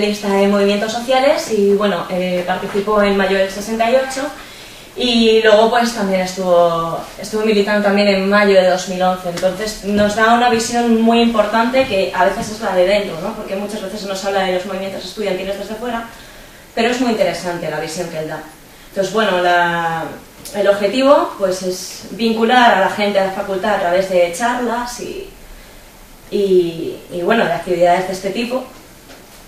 Lista de movimientos sociales y bueno, participó en mayo del 68 y luego pues también estuvo militando también en mayo de 2011. Entonces nos da una visión muy importante que a veces es la de dentro, ¿no? Porque muchas veces se nos habla de los movimientos estudiantiles desde fuera, pero es muy interesante la visión que él da. Entonces bueno, el objetivo pues es vincular a la gente a la facultad a través de charlas y bueno, de actividades de este tipo.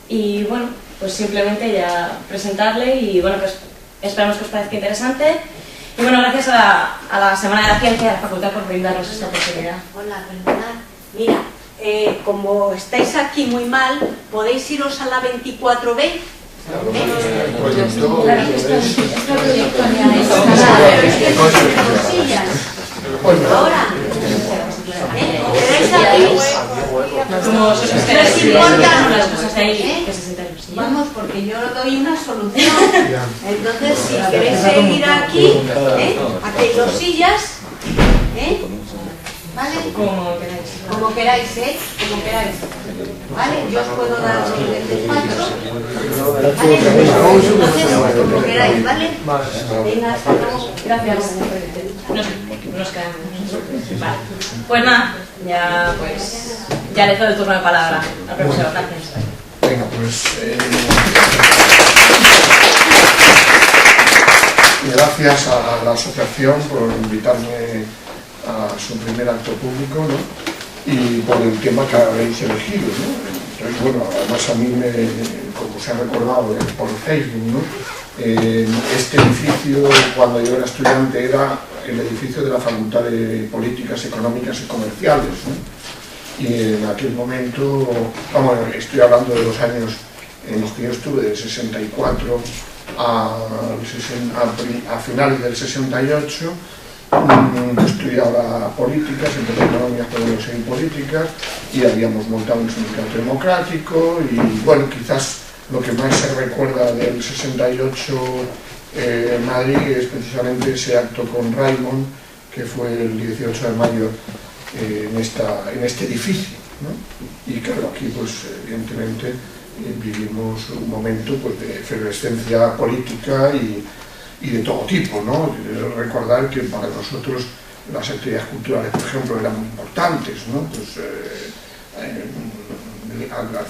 Y bueno, pues simplemente ya presentarle y bueno, pues esperamos que os parezca interesante. Y bueno, gracias a la Semana de la Ciencia y a la Facultad por brindarnos esta oportunidad. Hola, perdonad. Mira, como estáis aquí muy mal, ¿podéis iros a la 24B? Ahora, ¿os quedáis aquí? Como se importa las cosas de ahí, que se sientan los sillas. Vamos, porque yo doy una solución. Entonces, si queréis seguir aquí, aquí hay dos sillas, ¿vale? Como queráis. Como queráis, como queráis. ¿Vale? Yo os puedo dar el despacho. ¿Vale? Entonces, como queráis, ¿vale? Venga, hasta luego. Gracias. Nos quedamos. Vale. Pues nada, ya le doy el turno de palabra al profesor. Gracias. Venga, pues gracias a la asociación por invitarme a su primer acto público, ¿no? Y por el tema que habéis elegido, ¿no? Entonces, bueno, además a mí, como se ha recordado por Facebook, ¿no? Este edificio, cuando yo era estudiante, era el edificio de la Facultad de Políticas Económicas y Comerciales, ¿no? Y en aquel momento, vamos, estoy hablando de los años en los que yo estuve, del 64 a finales del 68, estudiaba políticas, empecé economías, pero luego seguí políticas, y habíamos montado un sindicato democrático, y bueno, quizás lo que más se recuerda del 68 en Madrid es precisamente ese acto con Raimon, que fue el 18 de mayo en este edificio, ¿no? Y claro, aquí pues evidentemente vivimos un momento pues, de efervescencia política y de todo tipo, ¿no? Recordar que para nosotros las actividades culturales, por ejemplo, eran muy importantes, ¿no? Pues,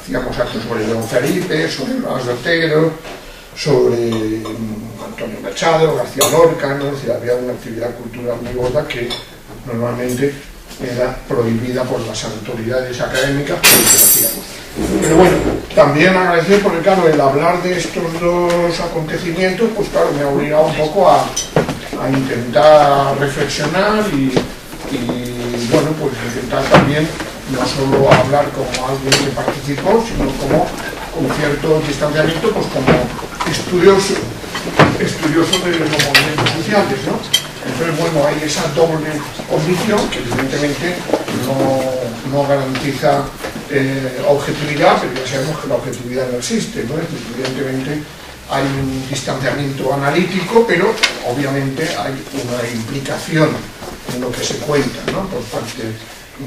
hacíamos actos sobre León Felipe, sobre Blas de Otero, sobre Antonio Machado, García Lorca, ¿no? Es decir, había una actividad cultural muy gorda que normalmente era prohibida por las autoridades académicas, pero que lo hacíamos. Pero bueno, también agradecer porque claro, el hablar de estos dos acontecimientos, pues claro, me ha obligado un poco a intentar reflexionar y bueno, pues intentar también no solo hablar como alguien que participó, sino como con cierto distanciamiento, pues como estudioso de los movimientos sociales, ¿no? Entonces, bueno, hay esa doble condición que evidentemente no garantiza objetividad, pero ya sabemos que la objetividad no existe, ¿no? Evidentemente hay un distanciamiento analítico, pero obviamente hay una implicación en lo que se cuenta, ¿no? Por parte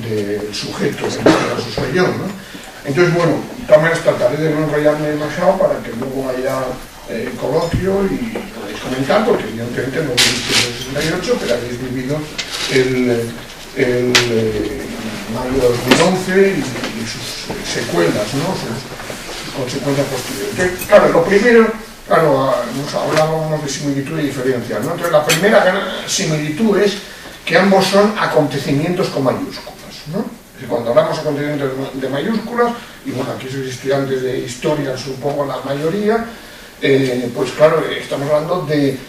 del sujeto, en este caso soy yo, ¿no? Entonces, bueno, también trataré de no enrollarme demasiado para que luego haya coloquio y podéis comentar, porque evidentemente no viviste en el 68, pero habéis vivido el mayo de 2011 y sus secuelas, ¿no? Sus consecuencias posteriores. Entonces, claro, lo primero, claro, nos hablábamos de similitud y diferencia, ¿no? Entonces, la primera similitud es que ambos son acontecimientos con mayúsculas, ¿no? Es decir, cuando hablamos de acontecimientos de mayúsculas, y bueno, aquí sois estudiantes de historia, supongo la mayoría, pues claro, estamos hablando de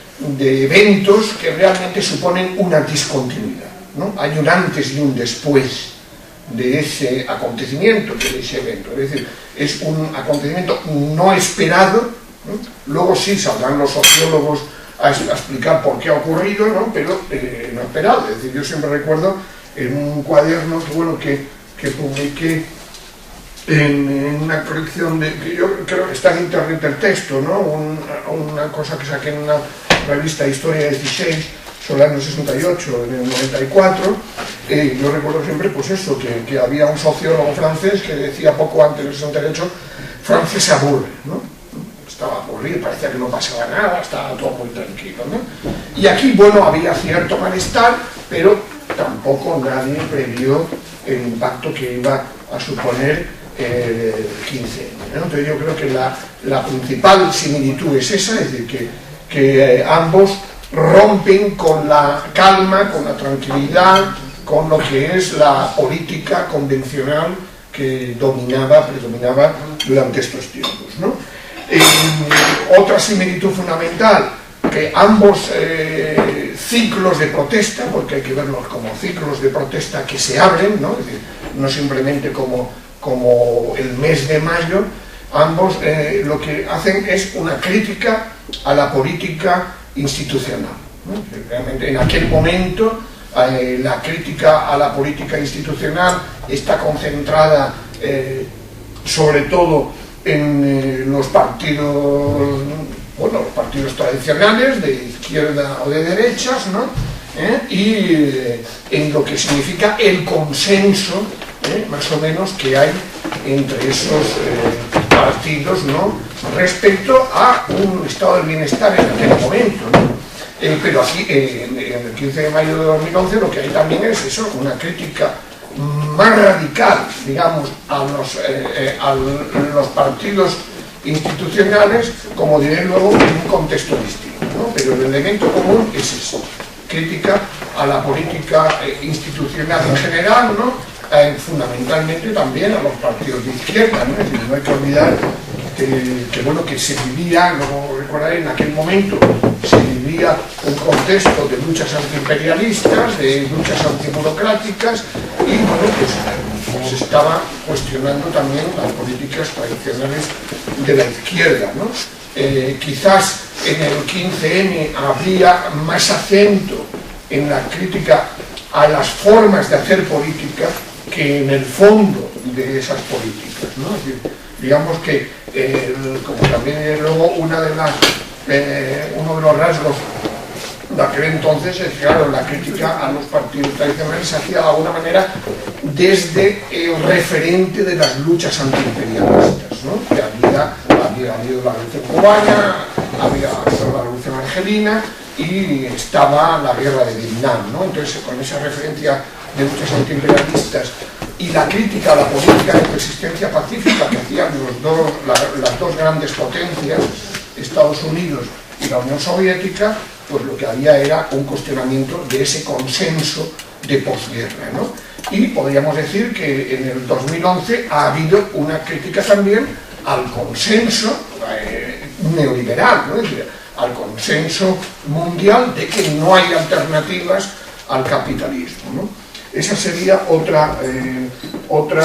eventos que realmente suponen una discontinuidad, ¿no? Hay un antes y un después de ese acontecimiento, de ese evento, es decir, es un acontecimiento no esperado, ¿no? Luego sí saldrán los sociólogos a explicar por qué ha ocurrido, ¿no? Pero no esperado. Es decir, yo siempre recuerdo en un cuaderno que publiqué en una colección que yo creo que está en internet el texto, ¿no? Una cosa que saqué en una revista Historia 16 sobre el año 68, en el 94, yo recuerdo siempre pues eso, que había un sociólogo francés que decía poco antes del 68 Francia se aburre, ¿no? Estaba aburrido, parecía que no pasaba nada, estaba todo muy tranquilo, ¿no? Y aquí, bueno, había cierto malestar, pero tampoco nadie previó el impacto que iba a suponer el 15M, ¿no? Entonces yo creo que la principal similitud es esa, es decir, que ambos rompen con la calma, con la tranquilidad, con lo que es la política convencional que predominaba durante estos tiempos, ¿no? Otra similitud fundamental, que ambos ciclos de protesta, porque hay que verlos como ciclos de protesta que se abren, ¿no? Es decir, no simplemente como el mes de mayo, ambos lo que hacen es una crítica a la política institucional, ¿no? Realmente en aquel momento la crítica a la política institucional está concentrada sobre todo en los partidos, bueno, los partidos tradicionales de izquierda o de derechas, ¿no? Y en lo que significa el consenso, más o menos, que hay entre esos partidos, ¿no? Respecto a un estado del bienestar en aquel momento, ¿no? Pero aquí, en el 15 de mayo de 2011, lo que hay también es eso, una crítica más radical, digamos, a los partidos institucionales, como diré luego, en un contexto distinto, ¿no? Pero el elemento común es eso, crítica a la política institucional en general, ¿no? Fundamentalmente también a los partidos de izquierda, ¿no? Es decir, no hay que olvidar que se vivía, lo recordaré, en aquel momento se vivía un contexto de luchas antiimperialistas, de luchas antiburocráticas, y bueno, pues se estaba cuestionando también las políticas tradicionales de la izquierda, ¿no? Quizás en el 15M habría más acento en la crítica a las formas de hacer política que en el fondo de esas políticas, ¿no? Es decir, digamos que, como también luego uno de los rasgos de aquel entonces es, claro, la crítica a los partidos tradicionales se hacía de alguna manera desde el referente de las luchas antiimperialistas, ¿no? Que había habido la revolución cubana, había habido la revolución argelina y estaba la guerra de Vietnam, ¿no? Entonces, con esa referencia de luchas antiimperialistas y la crítica a la política de persistencia pacífica que hacían las dos grandes potencias, Estados Unidos y la Unión Soviética, pues lo que había era un cuestionamiento de ese consenso de posguerra, ¿no? Y podríamos decir que en el 2011 ha habido una crítica también al consenso neoliberal, ¿no? Es decir, al consenso mundial de que no hay alternativas al capitalismo, ¿no? Esa sería otro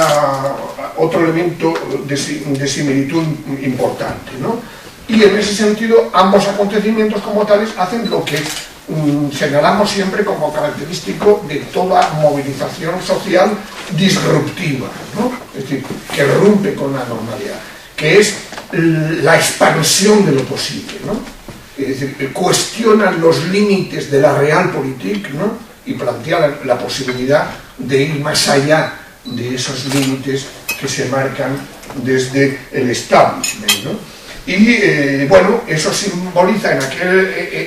elemento de similitud importante, ¿no? Y en ese sentido, ambos acontecimientos como tales hacen lo que señalamos siempre como característico de toda movilización social disruptiva, ¿no? Es decir, que rompe con la normalidad, que es la expansión de lo posible, ¿no? Es decir, cuestionan los límites de la realpolitik, ¿no? Y plantea la posibilidad de ir más allá de esos límites que se marcan desde el establishment, ¿no? Y bueno, eso simboliza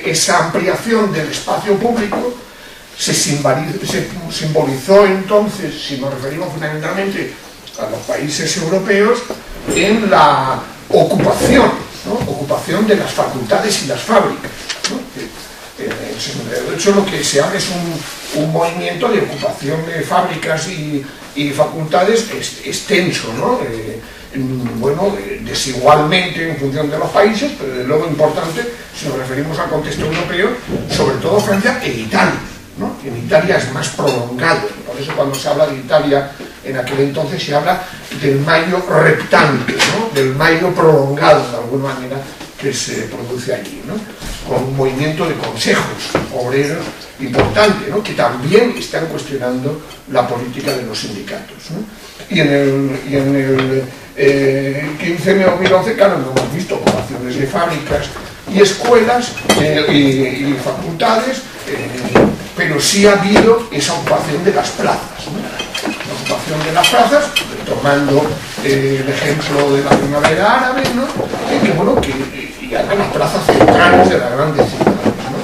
esa ampliación del espacio público, se simbolizó entonces, si nos referimos fundamentalmente a los países europeos, en la ocupación, ¿no? Ocupación de las facultades y las fábricas, ¿no? De hecho, lo que se abre es un movimiento de ocupación de fábricas y facultades extenso, ¿no? Bueno, desigualmente en función de los países, pero de luego importante si nos referimos al contexto europeo, sobre todo Francia e Italia, ¿no? En Italia es más prolongado, por eso cuando se habla de Italia en aquel entonces se habla del mayo reptante, ¿no? Del mayo prolongado de alguna manera que se produce allí, ¿no? Con un movimiento de consejos obreros importante, ¿no? Que también están cuestionando la política de los sindicatos, ¿no? Y en el 15 de 2011, claro, no hemos visto ocupaciones de fábricas y escuelas y facultades, pero sí ha habido esa ocupación de las plazas, ¿no? La ocupación de las plazas, tomando el ejemplo de la primavera árabe, ¿no? Que bueno, y hagan las plazas centrales de las grandes ciudades, ¿no?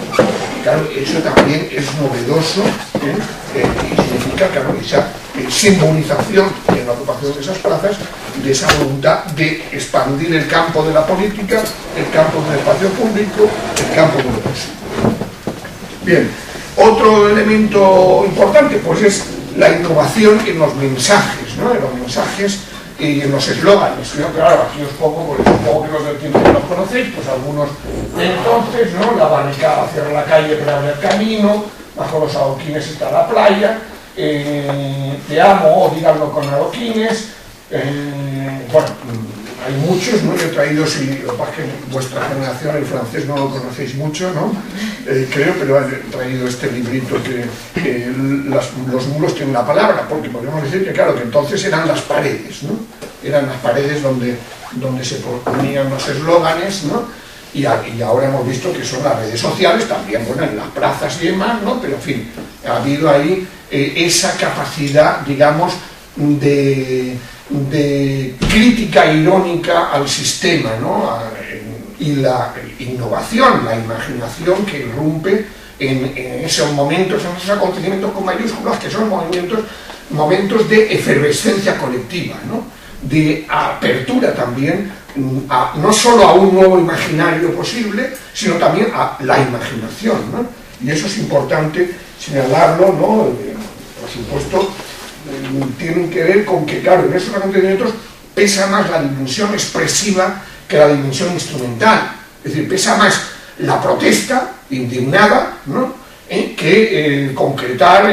Y claro, eso también es novedoso, y significa, claro, esa simbolización en la ocupación de esas plazas, de esa voluntad de expandir el campo de la política, el campo del espacio público, el campo de lo posible. Bien, otro elemento importante pues es la innovación en los mensajes, ¿no? En los mensajes y en los eslóganes. Yo, claro, aquí os pongo, porque supongo que los del tiempo que los conocéis, pues algunos de entonces, ¿no? La barricada cierra la calle para abrir camino, bajo los adoquines está la playa, te amo o díganlo con adoquines, bueno, hay muchos, ¿no? Yo he traído, si lo que pasa es que vuestra generación, el francés no lo conocéis mucho, ¿no? Creo, pero he traído este librito que los muros tienen la palabra, porque podemos decir que, claro, que entonces eran las paredes, ¿no? Eran las paredes donde se ponían los eslóganes, ¿no? Y ahora hemos visto que son las redes sociales, también, bueno, en las plazas y demás, ¿no? Pero, en fin, ha habido ahí esa capacidad, digamos, de crítica irónica al sistema, ¿no? Y la innovación, la imaginación que irrumpe en esos momentos, en esos acontecimientos con mayúsculas, que son momentos de efervescencia colectiva, ¿no? De apertura también, no solo a un nuevo imaginario posible, sino también a la imaginación, ¿no? Y eso es importante señalarlo, ¿no? Por supuesto, tienen que ver con que, claro, en esos acontecimientos pesa más la dimensión expresiva que la dimensión instrumental. Es decir, pesa más la protesta indignada, ¿no? Que concretar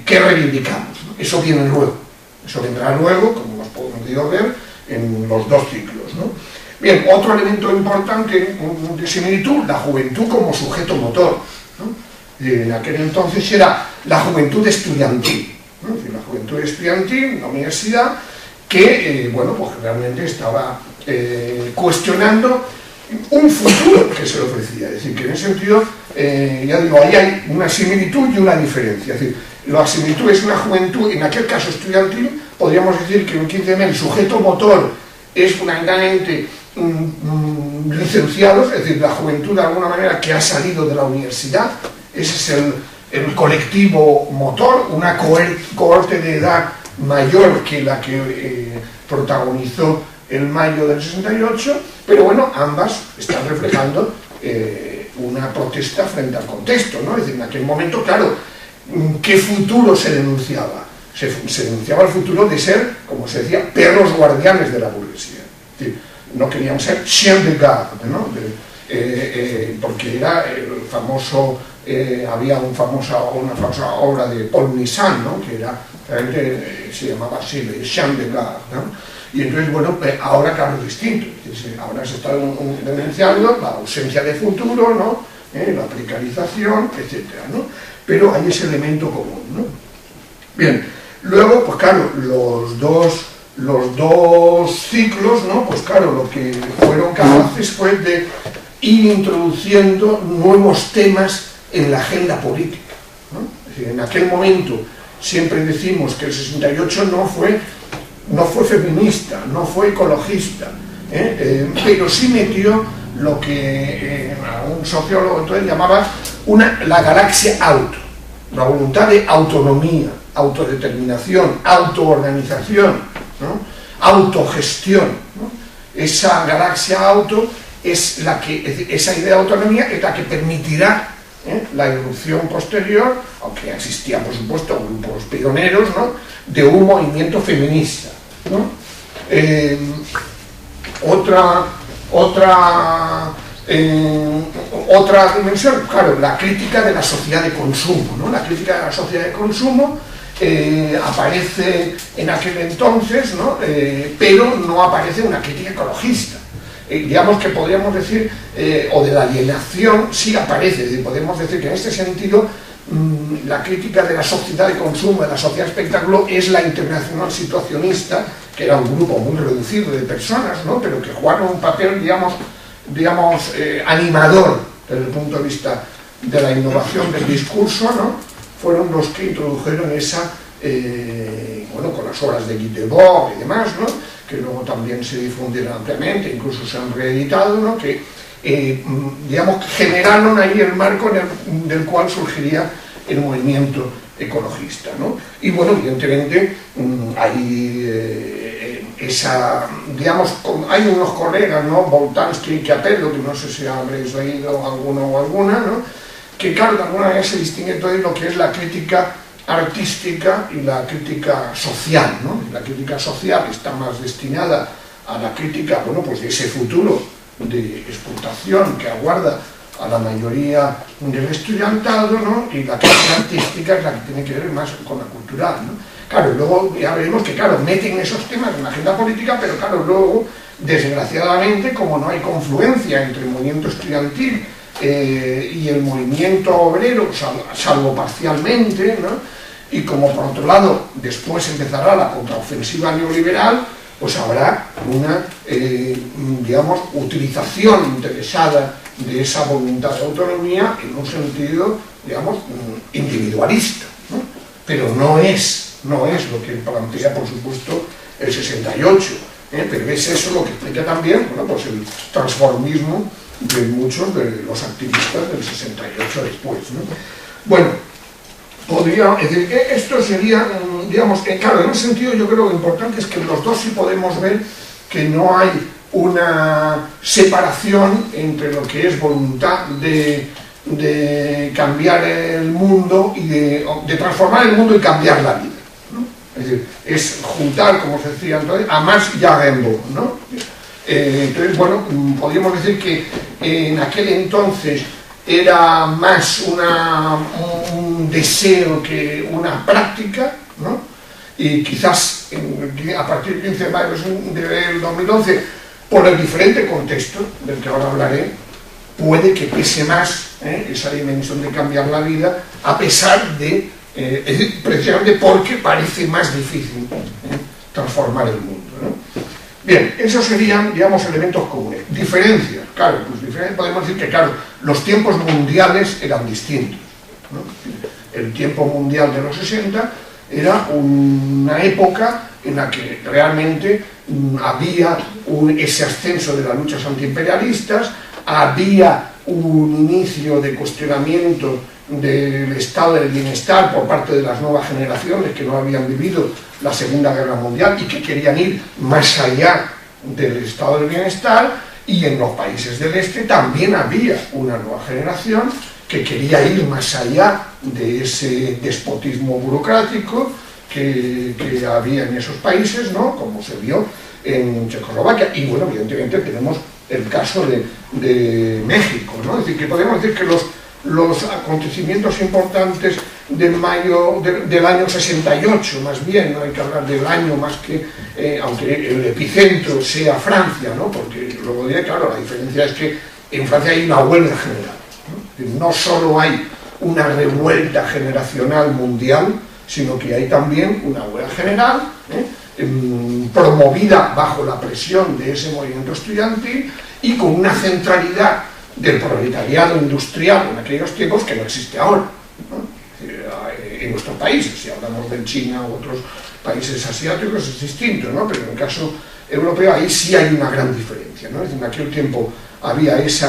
qué reivindicamos, ¿no? Eso viene luego. Eso vendrá luego, como hemos podido ver, en los dos ciclos, ¿no? Bien, otro elemento importante de similitud, la juventud como sujeto motor, ¿no? En aquel entonces era la juventud estudiantil, ¿no? Es decir, la juventud estudiantil, la universidad, que, bueno, pues realmente estaba cuestionando un futuro que se le ofrecía. Es decir, que en ese sentido, ya digo, ahí hay una similitud y una diferencia. Es decir, la similitud es una juventud, en aquel caso estudiantil, podríamos decir que en 15M el sujeto motor es fundamentalmente licenciados, es decir, la juventud de alguna manera que ha salido de la universidad. Ese es el colectivo motor, una cohorte de edad mayor que la que protagonizó el mayo del 68, pero bueno, ambas están reflejando una protesta frente al contexto, ¿no? Es decir, en aquel momento, claro, ¿qué futuro se denunciaba? Se denunciaba el futuro de ser, como se decía, perros guardianes de la burguesía. Es decir, no querían ser chiens de garde, ¿no? Porque era el famoso, había una famosa obra de Paul Nissan, ¿no? Que era, realmente se llamaba así, le chiens de garde, ¿no? Y entonces, bueno, ahora claro es distinto, ahora se está denunciando la ausencia de futuro, ¿no? La precarización, etcétera, ¿no? Pero hay ese elemento común, ¿no? Bien, luego, pues claro, los dos ciclos, ¿no? Pues claro, lo que fueron capaces fue de ir introduciendo nuevos temas en la agenda política, ¿no? Es decir, en aquel momento siempre decimos que el 68 no fue feminista, no fue ecologista, pero sí metió lo que un sociólogo entonces llamaba la galaxia auto, la voluntad de autonomía, autodeterminación, autoorganización, ¿no? Autogestión, ¿no? Esa galaxia auto es esa idea de autonomía es la que permitirá la irrupción posterior, aunque existían por supuesto grupos pioneros, ¿no? De un movimiento feminista, ¿no? Otra dimensión, claro, la crítica de la sociedad de consumo, ¿no? La crítica de la sociedad de consumo aparece en aquel entonces, ¿no? Pero no aparece una crítica ecologista. Digamos que podríamos decir, o de la alienación sí aparece, es decir, podemos decir que en este sentido la crítica de la sociedad de consumo, de la sociedad de espectáculo, es la Internacional Situacionista, que era un grupo muy reducido de personas, ¿no? Pero que jugaron un papel, digamos animador desde el punto de vista de la innovación del discurso, ¿no? Fueron los que introdujeron esa bueno, con las obras de Guy Debord y demás, ¿no? Que luego también se difundieron ampliamente, incluso se han reeditado, ¿no? Que, digamos, generaron ahí el marco del cual surgiría el movimiento ecologista, ¿no? Y bueno, evidentemente hay digamos, hay unos colegas, ¿no? Boltanski y Chiapello, que no sé si habréis oído alguno o alguna, ¿no? Que claro, de alguna manera se distingue todo lo que es la crítica artística y la crítica social, ¿no? La crítica social está más destinada a la crítica, bueno, pues de ese futuro de explotación que aguarda a la mayoría del estudiantado, ¿no? Y la crítica artística es la que tiene que ver más con la cultural, ¿no? Claro, luego ya veremos que, claro, meten esos temas en la agenda política, pero claro, luego, desgraciadamente, como no hay confluencia entre el movimiento estudiantil y el movimiento obrero, salvo parcialmente, ¿no? Y como por otro lado, después empezará la contraofensiva neoliberal, pues habrá una, digamos, utilización interesada de esa voluntad de autonomía en un sentido, digamos, individualista, ¿no? Pero no es lo que plantea, por supuesto, el 68, pero es eso lo que explica también, bueno, pues el transformismo de muchos de los activistas del 68 después, ¿no? Bueno, podría decir, esto sería, digamos, claro, en un sentido yo creo que lo importante es que los dos sí podemos ver que no hay una separación entre lo que es voluntad de cambiar el mundo y de transformar el mundo y cambiar la vida, ¿no? Es decir, es juntar, como se decía entonces, a Marx y a Rimbaud, ¿no? Entonces, bueno, podríamos decir que en aquel entonces era más un deseo que una práctica, ¿no? Y quizás a partir del 15 de mayo del 2011, por el diferente contexto del que ahora hablaré, puede que pese más esa dimensión de cambiar la vida, a pesar de, precisamente porque parece más difícil transformar el mundo, ¿no? Bien, esos serían, digamos, elementos comunes. Diferencias, claro, pues podemos decir que, claro, los tiempos mundiales eran distintos, ¿no? El tiempo mundial de los 60 era una época en la que realmente había ese ascenso de las luchas antiimperialistas, había un inicio de cuestionamiento del estado del bienestar por parte de las nuevas generaciones que no habían vivido la Segunda Guerra Mundial y que querían ir más allá del estado del bienestar, y en los países del este también había una nueva generación que quería ir más allá de ese despotismo burocrático que había en esos países, ¿no? Como se vio en Checoslovaquia. Y bueno, evidentemente tenemos el caso de México, ¿no? Es decir, que podemos decir que los acontecimientos importantes de mayo del año 68, más bien, no hay que hablar del año más que, aunque el epicentro sea Francia, ¿no? Porque luego diré, claro, la diferencia es que en Francia hay una huelga general, ¿no? No solo hay una revuelta generacional mundial, sino que hay también una huelga general, promovida bajo la presión de ese movimiento estudiantil y con una centralidad del proletariado industrial en aquellos tiempos que no existe ahora, ¿no? En nuestros países, si hablamos de China u otros países asiáticos es distinto, ¿no? Pero en el caso europeo ahí sí hay una gran diferencia, ¿no? Es decir, en aquel tiempo había ese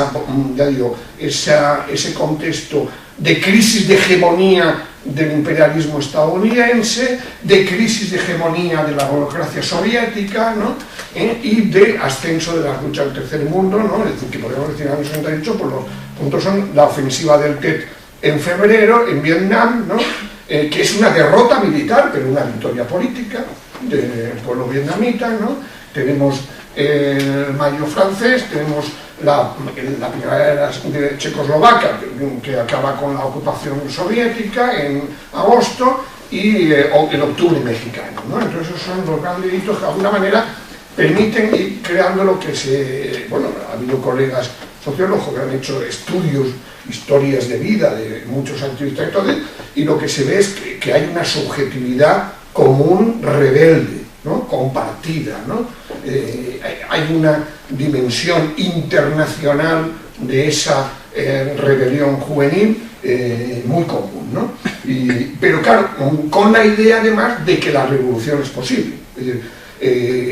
contexto de crisis de hegemonía del imperialismo estadounidense, de crisis de hegemonía de la burocracia soviética, ¿no? Y de ascenso de las luchas del tercer mundo, ¿no? Es decir, que podemos decir en el año 68, pues los puntos son la ofensiva del Tet en febrero, en Vietnam, ¿no? Que es una derrota militar, pero una victoria política del pueblo vietnamita, ¿no? Tenemos el mayo francés, tenemos la primavera de Checoslovaquia, que acaba con la ocupación soviética en agosto, y el octubre mexicano, ¿no? Entonces esos son los grandes hitos que de alguna manera permiten ir creando lo que bueno, ha habido colegas sociólogos que han hecho estudios, historias de vida de muchos activistas, y lo que se ve es que hay una subjetividad común rebelde, ¿no? Compartida, ¿no? Hay una dimensión internacional de esa rebelión juvenil muy común, ¿no? Pero claro, con la idea además de que la revolución es posible. Es decir,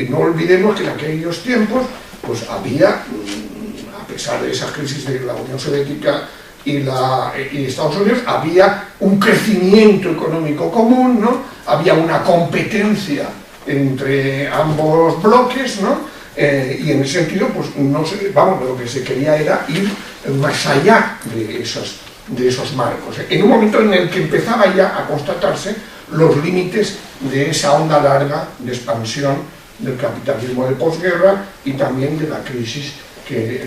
no olvidemos que en aquellos tiempos pues había, a pesar de esa crisis de la Unión Soviética y Estados Unidos, había un crecimiento económico común, ¿no? Había una competencia entre ambos bloques, ¿no? Y en ese sentido, pues no sé, vamos, lo que se quería era ir más allá de esos marcos, en un momento en el que empezaba ya a constatarse los límites de esa onda larga de expansión del capitalismo de posguerra y también de la crisis que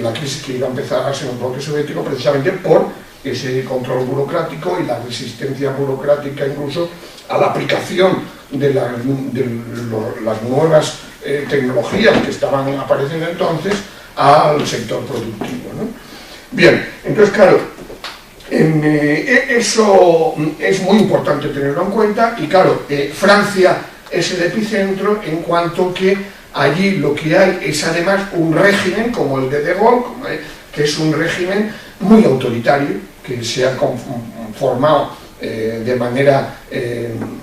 iba a empezar a ser un bloque soviético, precisamente por ese control burocrático y la resistencia burocrática incluso a la aplicación de las nuevas tecnologías que estaban apareciendo entonces al sector productivo, ¿no? Bien, entonces claro, eso es muy importante tenerlo en cuenta y claro, Francia es el epicentro en cuanto que allí lo que hay es además un régimen como el de Gaulle, que es un régimen muy autoritario, que se ha formado de manera,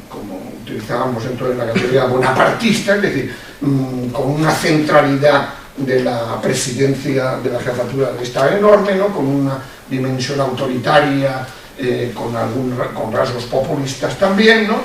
como utilizábamos entonces la categoría bonapartista, es decir, con una centralidad de la presidencia de la jefatura de Estado enorme, ¿no? Con una dimensión autoritaria, con rasgos populistas también, ¿no?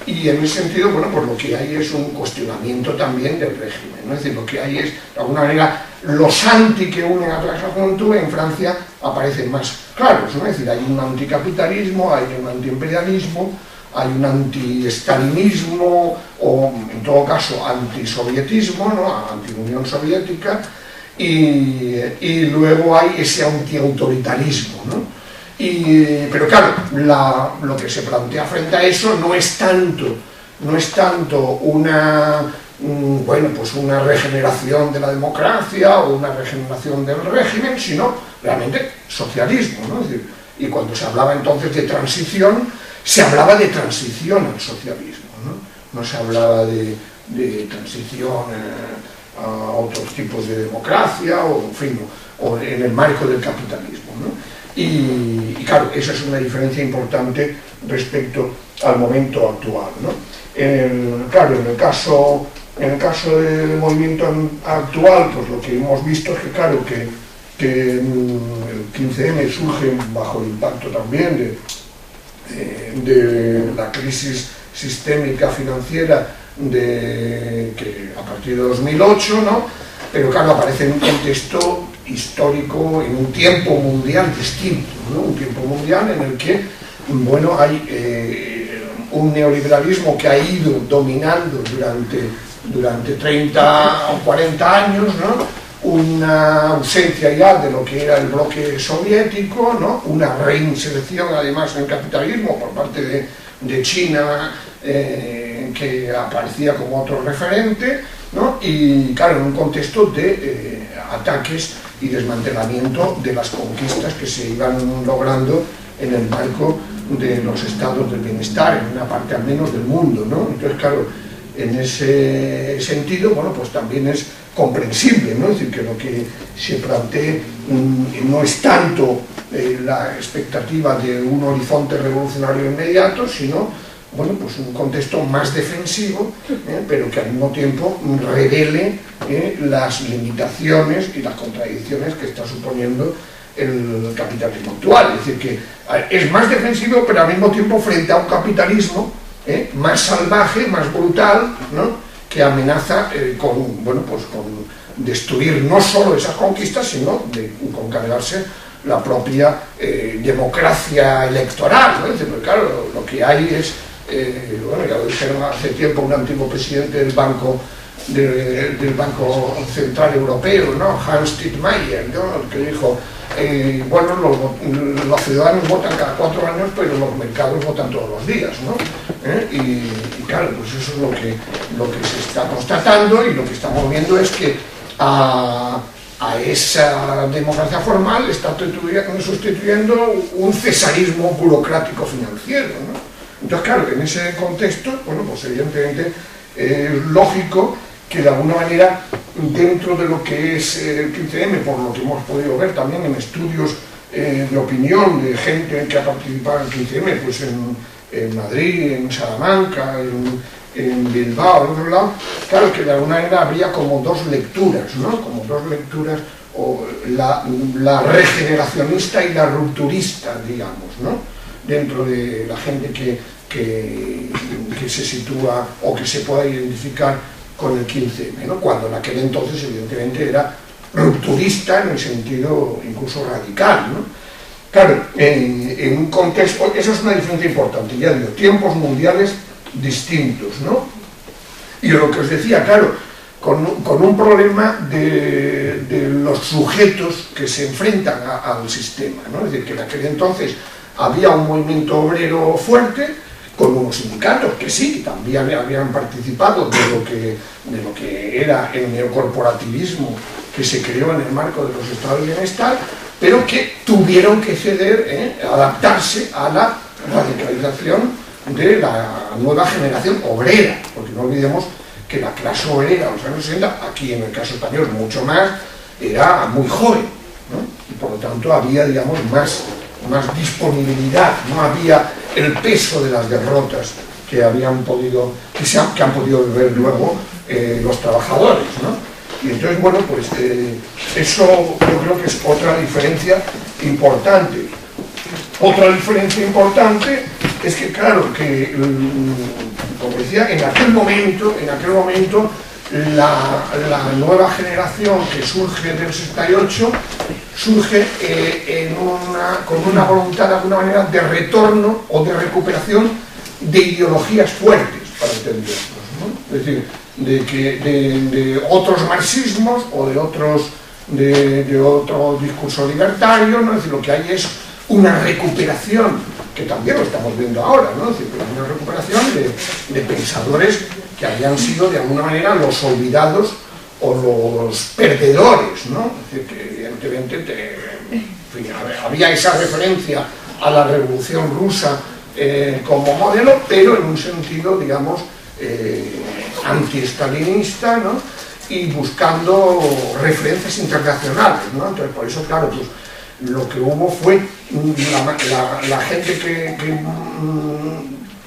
Y en ese sentido, bueno, pues lo que hay es un cuestionamiento también del régimen, ¿no? Es decir, lo que hay es, de alguna manera, los anti que unen a toda esa juventud en Francia aparecen más claros, ¿no? Es decir, hay un anticapitalismo, hay un antiimperialismo, hay un anti-estalinismo, o en todo caso antisovietismo, ¿no? Anti-Unión Soviética, y luego hay ese antiautoritarismo, ¿no? Pero claro, lo que se plantea frente a eso no es tanto una regeneración de la democracia o una regeneración del régimen, sino realmente socialismo, ¿no? Es decir, y cuando se hablaba entonces de transición, se hablaba de transición al socialismo, no se hablaba de transición a otros tipos de democracia o, en fin, o en el marco del capitalismo, ¿no? Y claro, esa es una diferencia importante respecto al momento actual, ¿no? Claro, en el caso del movimiento actual, pues lo que hemos visto es que, claro, que el 15M surge bajo el impacto también de la crisis sistémica financiera que a partir de 2008, ¿no? Pero claro, aparece en un contexto histórico, en un tiempo mundial distinto, ¿no? Un tiempo mundial en el que, bueno, hay un neoliberalismo que ha ido dominando durante 30 o 40 años, ¿no? Una ausencia ya de lo que era el bloque soviético, ¿no? Una reinserción además en el capitalismo por parte de China, que aparecía como otro referente, ¿no? Y claro, en un contexto de ataques y desmantelamiento de las conquistas que se iban logrando en el marco de los estados del bienestar, en una parte al menos del mundo, ¿no? Entonces, claro, en ese sentido, bueno, pues también es comprensible, ¿no? Es decir, que lo que se plantea no es tanto la expectativa de un horizonte revolucionario inmediato, sino, bueno, pues un contexto más defensivo, pero que al mismo tiempo revele las limitaciones y las contradicciones que está suponiendo el capitalismo actual. Es decir, que es más defensivo, pero al mismo tiempo frente a un capitalismo más salvaje, más brutal, ¿no? Que amenaza con destruir no solo esas conquistas, sino con cargarse la propia democracia electoral, ¿no? Es decir, claro, lo que hay es, ya lo dijeron hace tiempo un antiguo presidente del Banco Central Europeo, ¿no? Hans Stittmeyer, ¿no? Que dijo, los ciudadanos votan cada 4 años, pero los mercados votan todos los días, ¿no? Y claro, pues eso es lo que se está constatando, y lo que estamos viendo es que a esa democracia formal está sustituyendo un cesarismo burocrático financiero, ¿no? Entonces, claro, en ese contexto, bueno, pues evidentemente es lógico que de alguna manera, dentro de lo que es el 15M, por lo que hemos podido ver también en estudios de opinión de gente que ha participado en 15M, pues en Madrid, en Salamanca, en Bilbao, en otro lado, claro que de alguna manera habría como dos lecturas, ¿no? Como dos lecturas, o la regeneracionista y la rupturista, digamos, ¿no? Dentro de la gente que se sitúa o que se pueda identificar con el 15M, ¿no? Cuando en aquel entonces evidentemente era rupturista en el sentido incluso radical, ¿no? Claro, en un contexto, eso es una diferencia importante, ya digo, tiempos mundiales distintos, ¿no? Y lo que os decía, claro, con un problema de los sujetos que se enfrentan al sistema, ¿no? Es decir, que en aquel entonces había un movimiento obrero fuerte, con unos sindicatos que sí, que también habían participado de lo que era el neocorporativismo que se creó en el marco de los estados de bienestar, pero que tuvieron que ceder, adaptarse a la radicalización de la nueva generación obrera, porque no olvidemos que la clase obrera de los años 60, aquí en el caso español mucho más, era muy joven, ¿no? Y por lo tanto había, digamos, más disponibilidad, no había el peso de las derrotas que han podido ver luego los trabajadores, ¿no? Y entonces, bueno, pues eso yo creo que es otra diferencia importante. Otra diferencia importante es que, claro, que, como decía, en aquel momento la nueva generación que surge del 68 surge con una voluntad de alguna manera de retorno o de recuperación de ideologías fuertes, para entendernos, ¿no? Es decir, de otros marxismos o de otro discurso libertario, ¿no? Es decir, lo que hay es una recuperación, que también lo estamos viendo ahora, ¿no? Es decir, una recuperación de pensadores que habían sido de alguna manera los olvidados o los perdedores, ¿no? Es decir, que evidentemente había esa referencia a la Revolución Rusa como modelo, pero en un sentido, digamos, anti-estalinista, ¿no? Y buscando referencias internacionales, ¿no? Entonces, por eso, claro, pues lo que hubo fue la gente que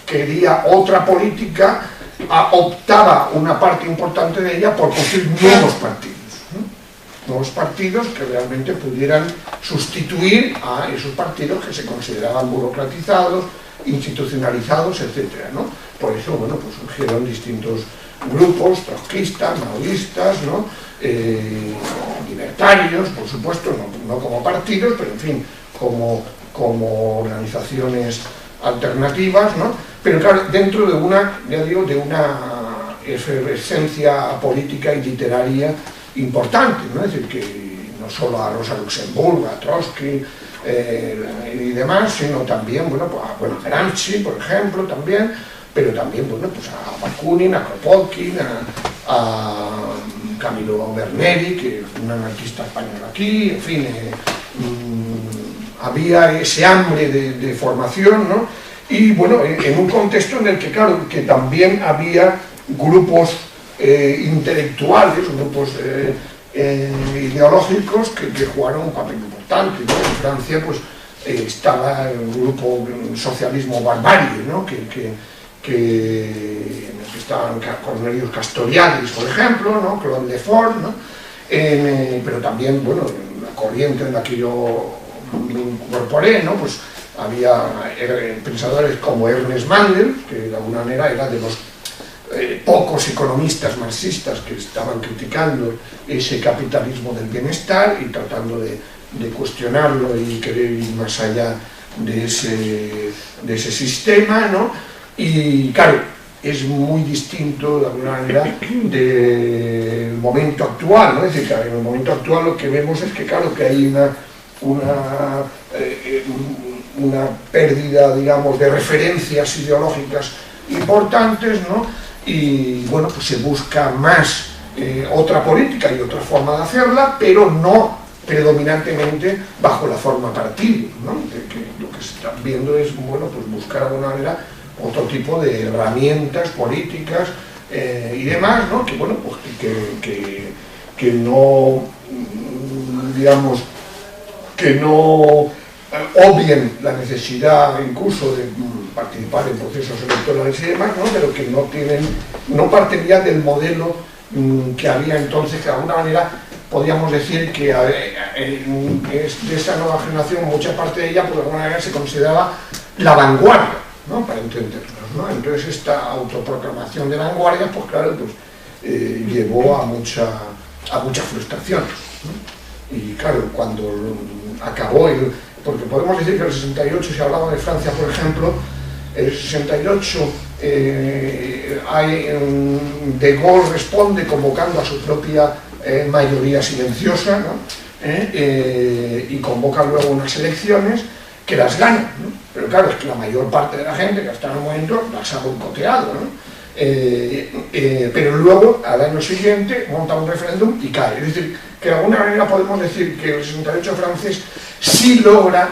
quería otra política, optaba una parte importante de ella por construir nuevos partidos, ¿no? Nuevos partidos que realmente pudieran sustituir a esos partidos que se consideraban burocratizados, institucionalizados, etcétera, ¿no? Por eso, bueno, pues surgieron distintos grupos, trotskistas, maoístas, ¿no? Libertarios, por supuesto, no como partidos, pero en fin, como organizaciones alternativas, ¿no? Pero claro, dentro de una, ya digo, de una efervescencia política y literaria importante, ¿no? Es decir, que no solo a Rosa Luxemburg, a Trotsky y demás, sino también, bueno, pues a Gramsci, por ejemplo, también, pero también, bueno, pues a Bakunin, a Kropotkin, a Camilo Berneri, que es un anarquista español aquí, en fin, había ese hambre de formación, ¿no? Y bueno, en un contexto en el que, claro, que también había grupos intelectuales, grupos ideológicos que jugaron un papel importante, ¿no? En Francia, pues, estaba el grupo Socialismo Barbarie, ¿no? En el que estaban Cornelius Castoriadis, por ejemplo, ¿no? Claude Lefort, ¿no? Pero también, bueno, en la corriente en la que yo me incorporé, ¿no? Pues había pensadores como Ernest Mandel, que de alguna manera era de los pocos economistas marxistas que estaban criticando ese capitalismo del bienestar y tratando de cuestionarlo y querer ir más allá de ese sistema, ¿no? Y claro, es muy distinto de alguna manera del momento actual, ¿no? Es decir, que en el momento actual lo que vemos es que, claro, que hay una pérdida, digamos, de referencias ideológicas importantes, ¿no? Y bueno, pues se busca más otra política y otra forma de hacerla, pero no predominantemente bajo la forma partido, ¿no? Que lo que se está viendo es, bueno, pues buscar de alguna manera otro tipo de herramientas políticas y demás, ¿no? Que bueno, pues que no, digamos, que no obvien la necesidad incluso de participar en procesos electorales y demás, ¿no? Pero que no parten ya del modelo que había entonces, que de alguna manera podríamos decir que de esa nueva generación, mucha parte de ella, por alguna manera se consideraba la vanguardia, ¿no? Para entendernos, ¿no? Entonces esta autoproclamación de vanguardia, pues claro, pues, llevó a muchas frustraciones, ¿no? Y claro, cuando acabó porque podemos decir que en el 68 se hablaba de Francia, por ejemplo, en el 68 De Gaulle responde convocando a su propia mayoría silenciosa, ¿no? Y convoca luego unas elecciones que las gana, ¿no? Pero claro, es que la mayor parte de la gente que hasta en el momento las ha boicoteado, ¿no? Pero luego, al año siguiente, monta un referéndum y cae. Es decir, que de alguna manera podemos decir que el 68 francés sí logra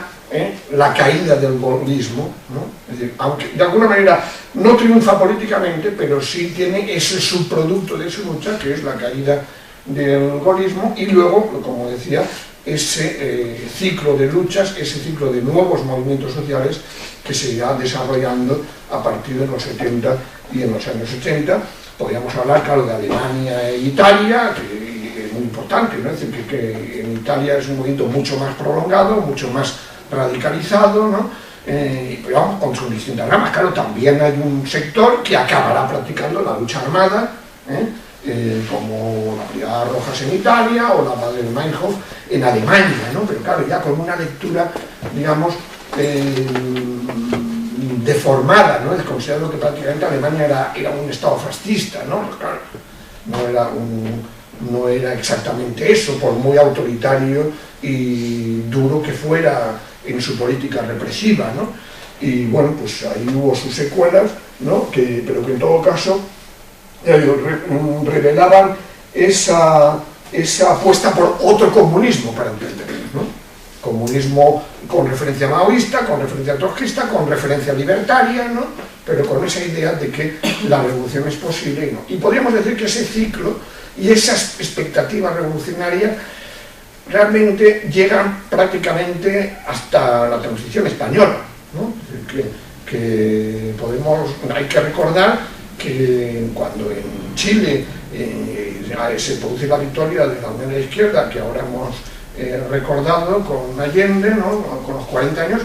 la caída del gaullismo, ¿no? Es decir, aunque de alguna manera no triunfa políticamente, pero sí tiene ese subproducto de su lucha, que es la caída del gaullismo, y luego, como decía, ese ciclo de luchas, ese ciclo de nuevos movimientos sociales que se irá desarrollando a partir de los 70 y en los años 80. Podríamos hablar, claro, de Alemania e Italia, que es muy importante, ¿no? Es decir, que en Italia es un movimiento mucho más prolongado, mucho más radicalizado, ¿no? Pero vamos, con sus distintas ramas. Claro, también hay un sector que acabará practicando la lucha armada, como la Brigada Rojas en Italia o la Baden-Meinhof en Alemania, ¿no? Pero claro, ya con una lectura, digamos, deformada, ¿no? Es considerado que prácticamente Alemania era un estado fascista, ¿no? Pues claro, no era exactamente eso, por muy autoritario y duro que fuera en su política represiva, ¿no? Y bueno, pues ahí hubo sus secuelas, ¿no? Pero que en todo caso revelaban esa apuesta por otro comunismo, para entenderlo, ¿no? Comunismo con referencia maoísta, con referencia trotskista, con referencia libertaria, ¿no? Pero con esa idea de que la revolución es posible y no. Y podríamos decir que ese ciclo y esas expectativas revolucionarias realmente llegan prácticamente hasta la transición española, ¿no? Hay que recordar que cuando en Chile se produce la victoria de la Unión de la Izquierda, que ahora hemos recordado con Allende, ¿no? Con los 40 años,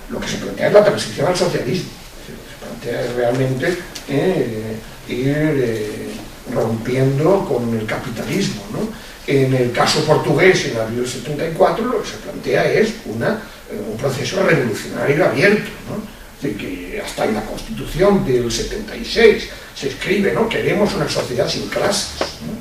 lo que se plantea es la transición al socialismo. Se plantea realmente ir rompiendo con el capitalismo, ¿no? En el caso portugués, en abril del 74, lo que se plantea es un proceso revolucionario abierto, ¿no? De que hasta en la Constitución del 76 se escribe, ¿no? Queremos una sociedad sin clases, ¿no?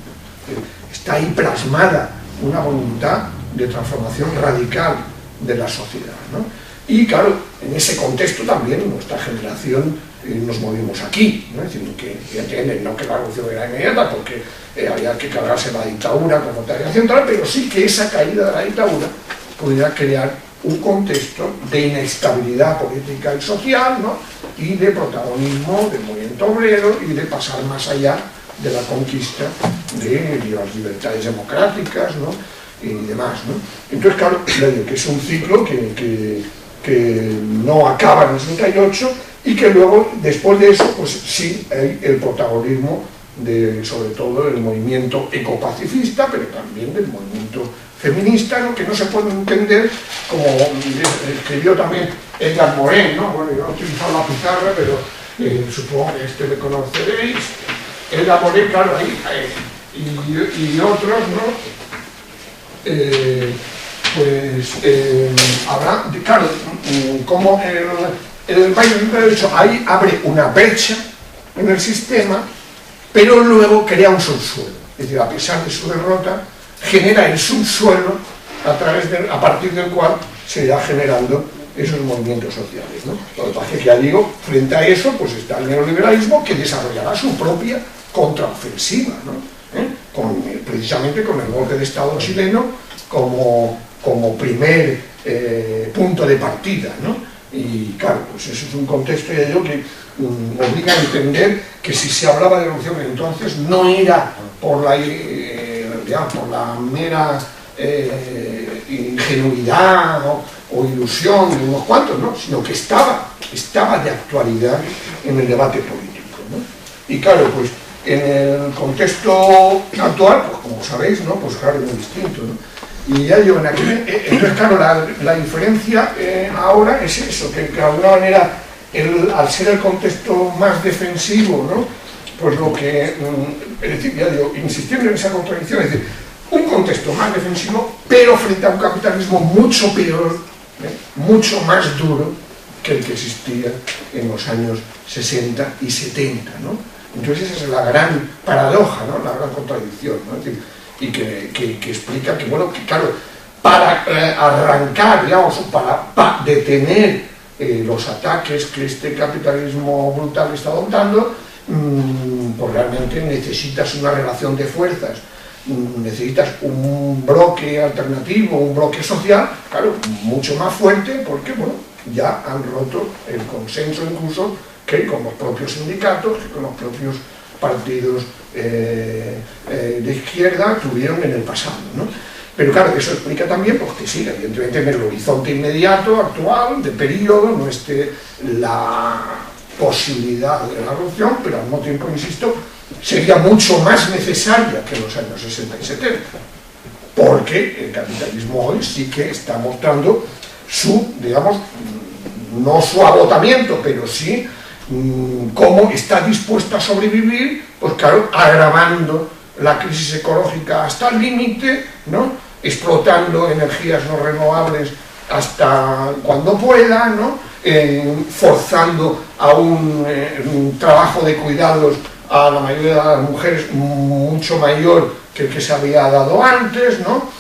Está ahí plasmada una voluntad de transformación radical de la sociedad, ¿no? Y claro, en ese contexto también nuestra generación nos movimos aquí, ¿no? Es decir, que entienden, no que la revolución era inmediata, porque había que cargarse la dictadura como tarea central, pero sí que esa caída de la dictadura pudiera crear un contexto de inestabilidad política y social, ¿no? Y de protagonismo del movimiento obrero y de pasar más allá de la conquista de las libertades democráticas, ¿no? Y demás, ¿no? Entonces, claro, que es un ciclo que no acaba en el 68 y que luego, después de eso, pues sí hay el protagonismo sobre todo del movimiento ecopacifista, pero también del movimiento feminista, ¿no? Que no se puede entender, como escribió también Edgar Morin, ¿no? Bueno, yo he utilizado la pizarra, pero supongo que le conoceréis. Edgar Morin, claro, ahí, y otros, ¿no? Habrá, claro, como el Bayern ha dicho, ahí abre una brecha en el sistema, pero luego crea un subsuelo. Es decir, a pesar de su derrota, genera el subsuelo a partir del cual se irá generando esos movimientos sociales, ¿no? Lo que pasa es que, ya digo, frente a eso, pues está el neoliberalismo, que desarrollará su propia contraofensiva, ¿no? Precisamente con el golpe de Estado chileno como primer punto de partida, ¿no? Y claro, pues eso es un contexto, ya digo, que obliga a entender que si se hablaba de revolución entonces no era por la mera ingenuidad o ilusión de unos cuantos, ¿no? Sino que estaba de actualidad en el debate político, ¿no? Y claro, pues en el contexto actual, pues como sabéis, ¿no? Pues claro, es muy distinto, ¿no? Y ya digo, entonces claro, la diferencia ahora es eso, que de alguna manera, al ser el contexto más defensivo, ¿no? Pues lo que, es decir, ya digo, insistiendo en esa contradicción, es decir, un contexto más defensivo, pero frente a un capitalismo mucho peor, mucho más duro que el que existía en los años 60 y 70, ¿no? Entonces esa es la gran paradoja, ¿no? La gran contradicción, ¿no? Es decir, y que explica que, bueno, que claro, para arrancar, digamos, para detener los ataques que este capitalismo brutal está adoptando, pues realmente necesitas una relación de fuerzas, necesitas un bloque alternativo, un bloque social, claro, mucho más fuerte, porque, bueno, ya han roto el consenso incluso que con los propios sindicatos, que con los propios partidos de izquierda tuvieron en el pasado, ¿no? Pero claro, eso explica también pues, que sí, evidentemente en el horizonte inmediato, actual, de periodo, no esté la posibilidad de la erupción, pero al mismo tiempo, insisto, sería mucho más necesaria que en los años 60 y 70, porque el capitalismo hoy sí que está mostrando su, digamos, no su agotamiento, pero sí cómo está dispuesto a sobrevivir, pues claro, agravando la crisis ecológica hasta el límite, ¿no? Explotando energías no renovables hasta cuando pueda, ¿no? Forzando a un trabajo de cuidados a la mayoría de las mujeres mucho mayor que el que se había dado antes, ¿no?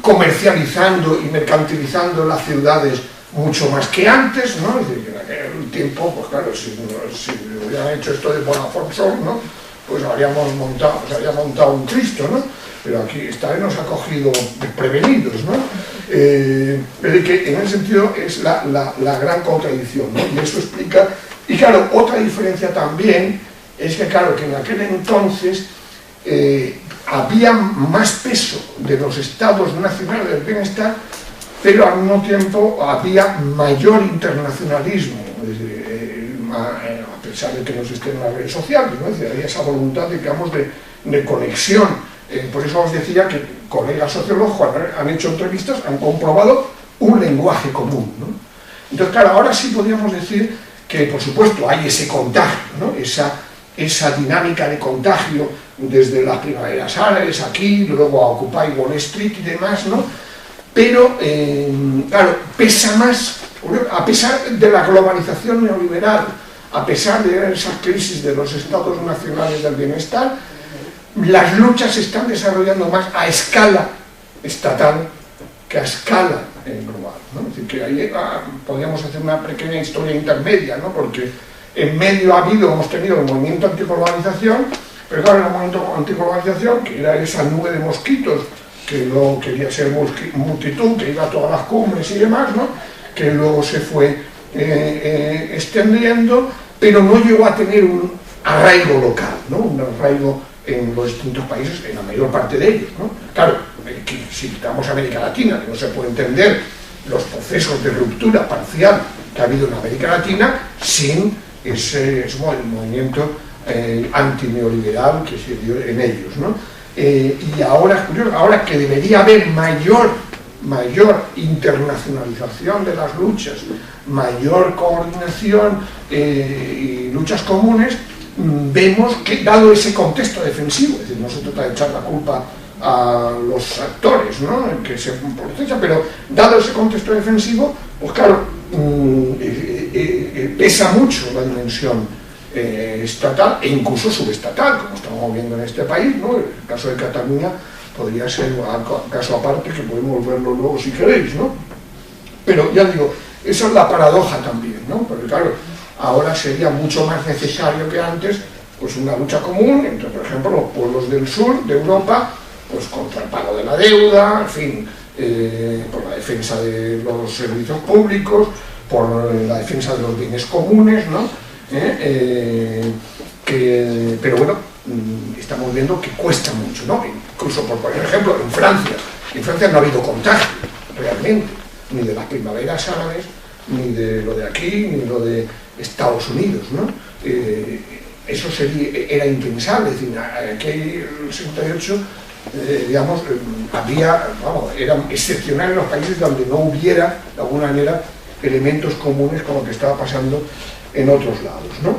Comercializando y mercantilizando las ciudades mucho más que antes, ¿no? Es decir, que en aquel tiempo, pues claro, si hubieran hecho esto de Bonafont, ¿no? Pues se había montado un Cristo, ¿no? Pero aquí esta vez nos ha cogido desprevenidos, ¿no? Pero que en ese sentido es la gran contradicción, ¿no? Y eso explica, y claro, otra diferencia también es que claro, que en aquel entonces había más peso de los estados nacionales del bienestar, pero al mismo tiempo había mayor internacionalismo, es decir, a pesar de que no existían las redes sociales, ¿no? Es decir, había esa voluntad, digamos, de conexión. Por eso os decía que colegas sociólogos, cuando han hecho entrevistas, han comprobado un lenguaje común, ¿no? Entonces, claro, ahora sí podríamos decir que, por supuesto, hay ese contagio, ¿no? Esa dinámica de contagio desde las primaveras árabes, aquí, luego a Occupy Wall Street y demás, ¿no? Pero, claro, pesa más, a pesar de la globalización neoliberal, a pesar de esas crisis de los estados nacionales del bienestar, las luchas se están desarrollando más a escala estatal que a escala global, ¿no? Es decir, que ahí podríamos hacer una pequeña historia intermedia, ¿no? Porque en medio hemos tenido el movimiento antiglobalización, pero claro, el movimiento antiglobalización, que era esa nube de mosquitos, que luego quería ser multitud, que iba a todas las cumbres y demás, ¿no? Que luego se fue extendiendo, pero no llegó a tener un arraigo local, ¿no? Un arraigo en los distintos países, en la mayor parte de ellos, ¿no? Claro, si quitamos América Latina, que no se puede entender los procesos de ruptura parcial que ha habido en América Latina sin ese movimiento antineoliberal que se dio en ellos, ¿no? Y ahora que debería haber mayor internacionalización de las luchas, mayor coordinación y luchas comunes, vemos que, dado ese contexto defensivo, es decir, no se trata de echar la culpa a los actores, ¿no? Que se procesan, pero dado ese contexto defensivo, pues claro, pesa mucho la dimensión estatal e incluso subestatal, como estamos viendo en este país, ¿no? El caso de Cataluña podría ser un caso aparte que podemos verlo luego si queréis, ¿no? Pero ya digo, esa es la paradoja también, ¿no? Porque claro, ahora sería mucho más necesario que antes pues una lucha común entre, por ejemplo, los pueblos del sur de Europa, pues contra el pago de la deuda, en fin, por la defensa de los servicios públicos, por la defensa de los bienes comunes, ¿no? Pero bueno, estamos viendo que cuesta mucho, ¿no? Incluso, por poner ejemplo, en Francia, En Francia no ha habido contagio, realmente, ni de las primaveras árabes, ni de lo de aquí, ni lo de Estados Unidos, ¿no? Eso era impensable, es decir, aquí en el 68, digamos, era excepcional en los países donde no hubiera, de alguna manera, elementos comunes con lo que estaba pasando en otros lados, ¿no?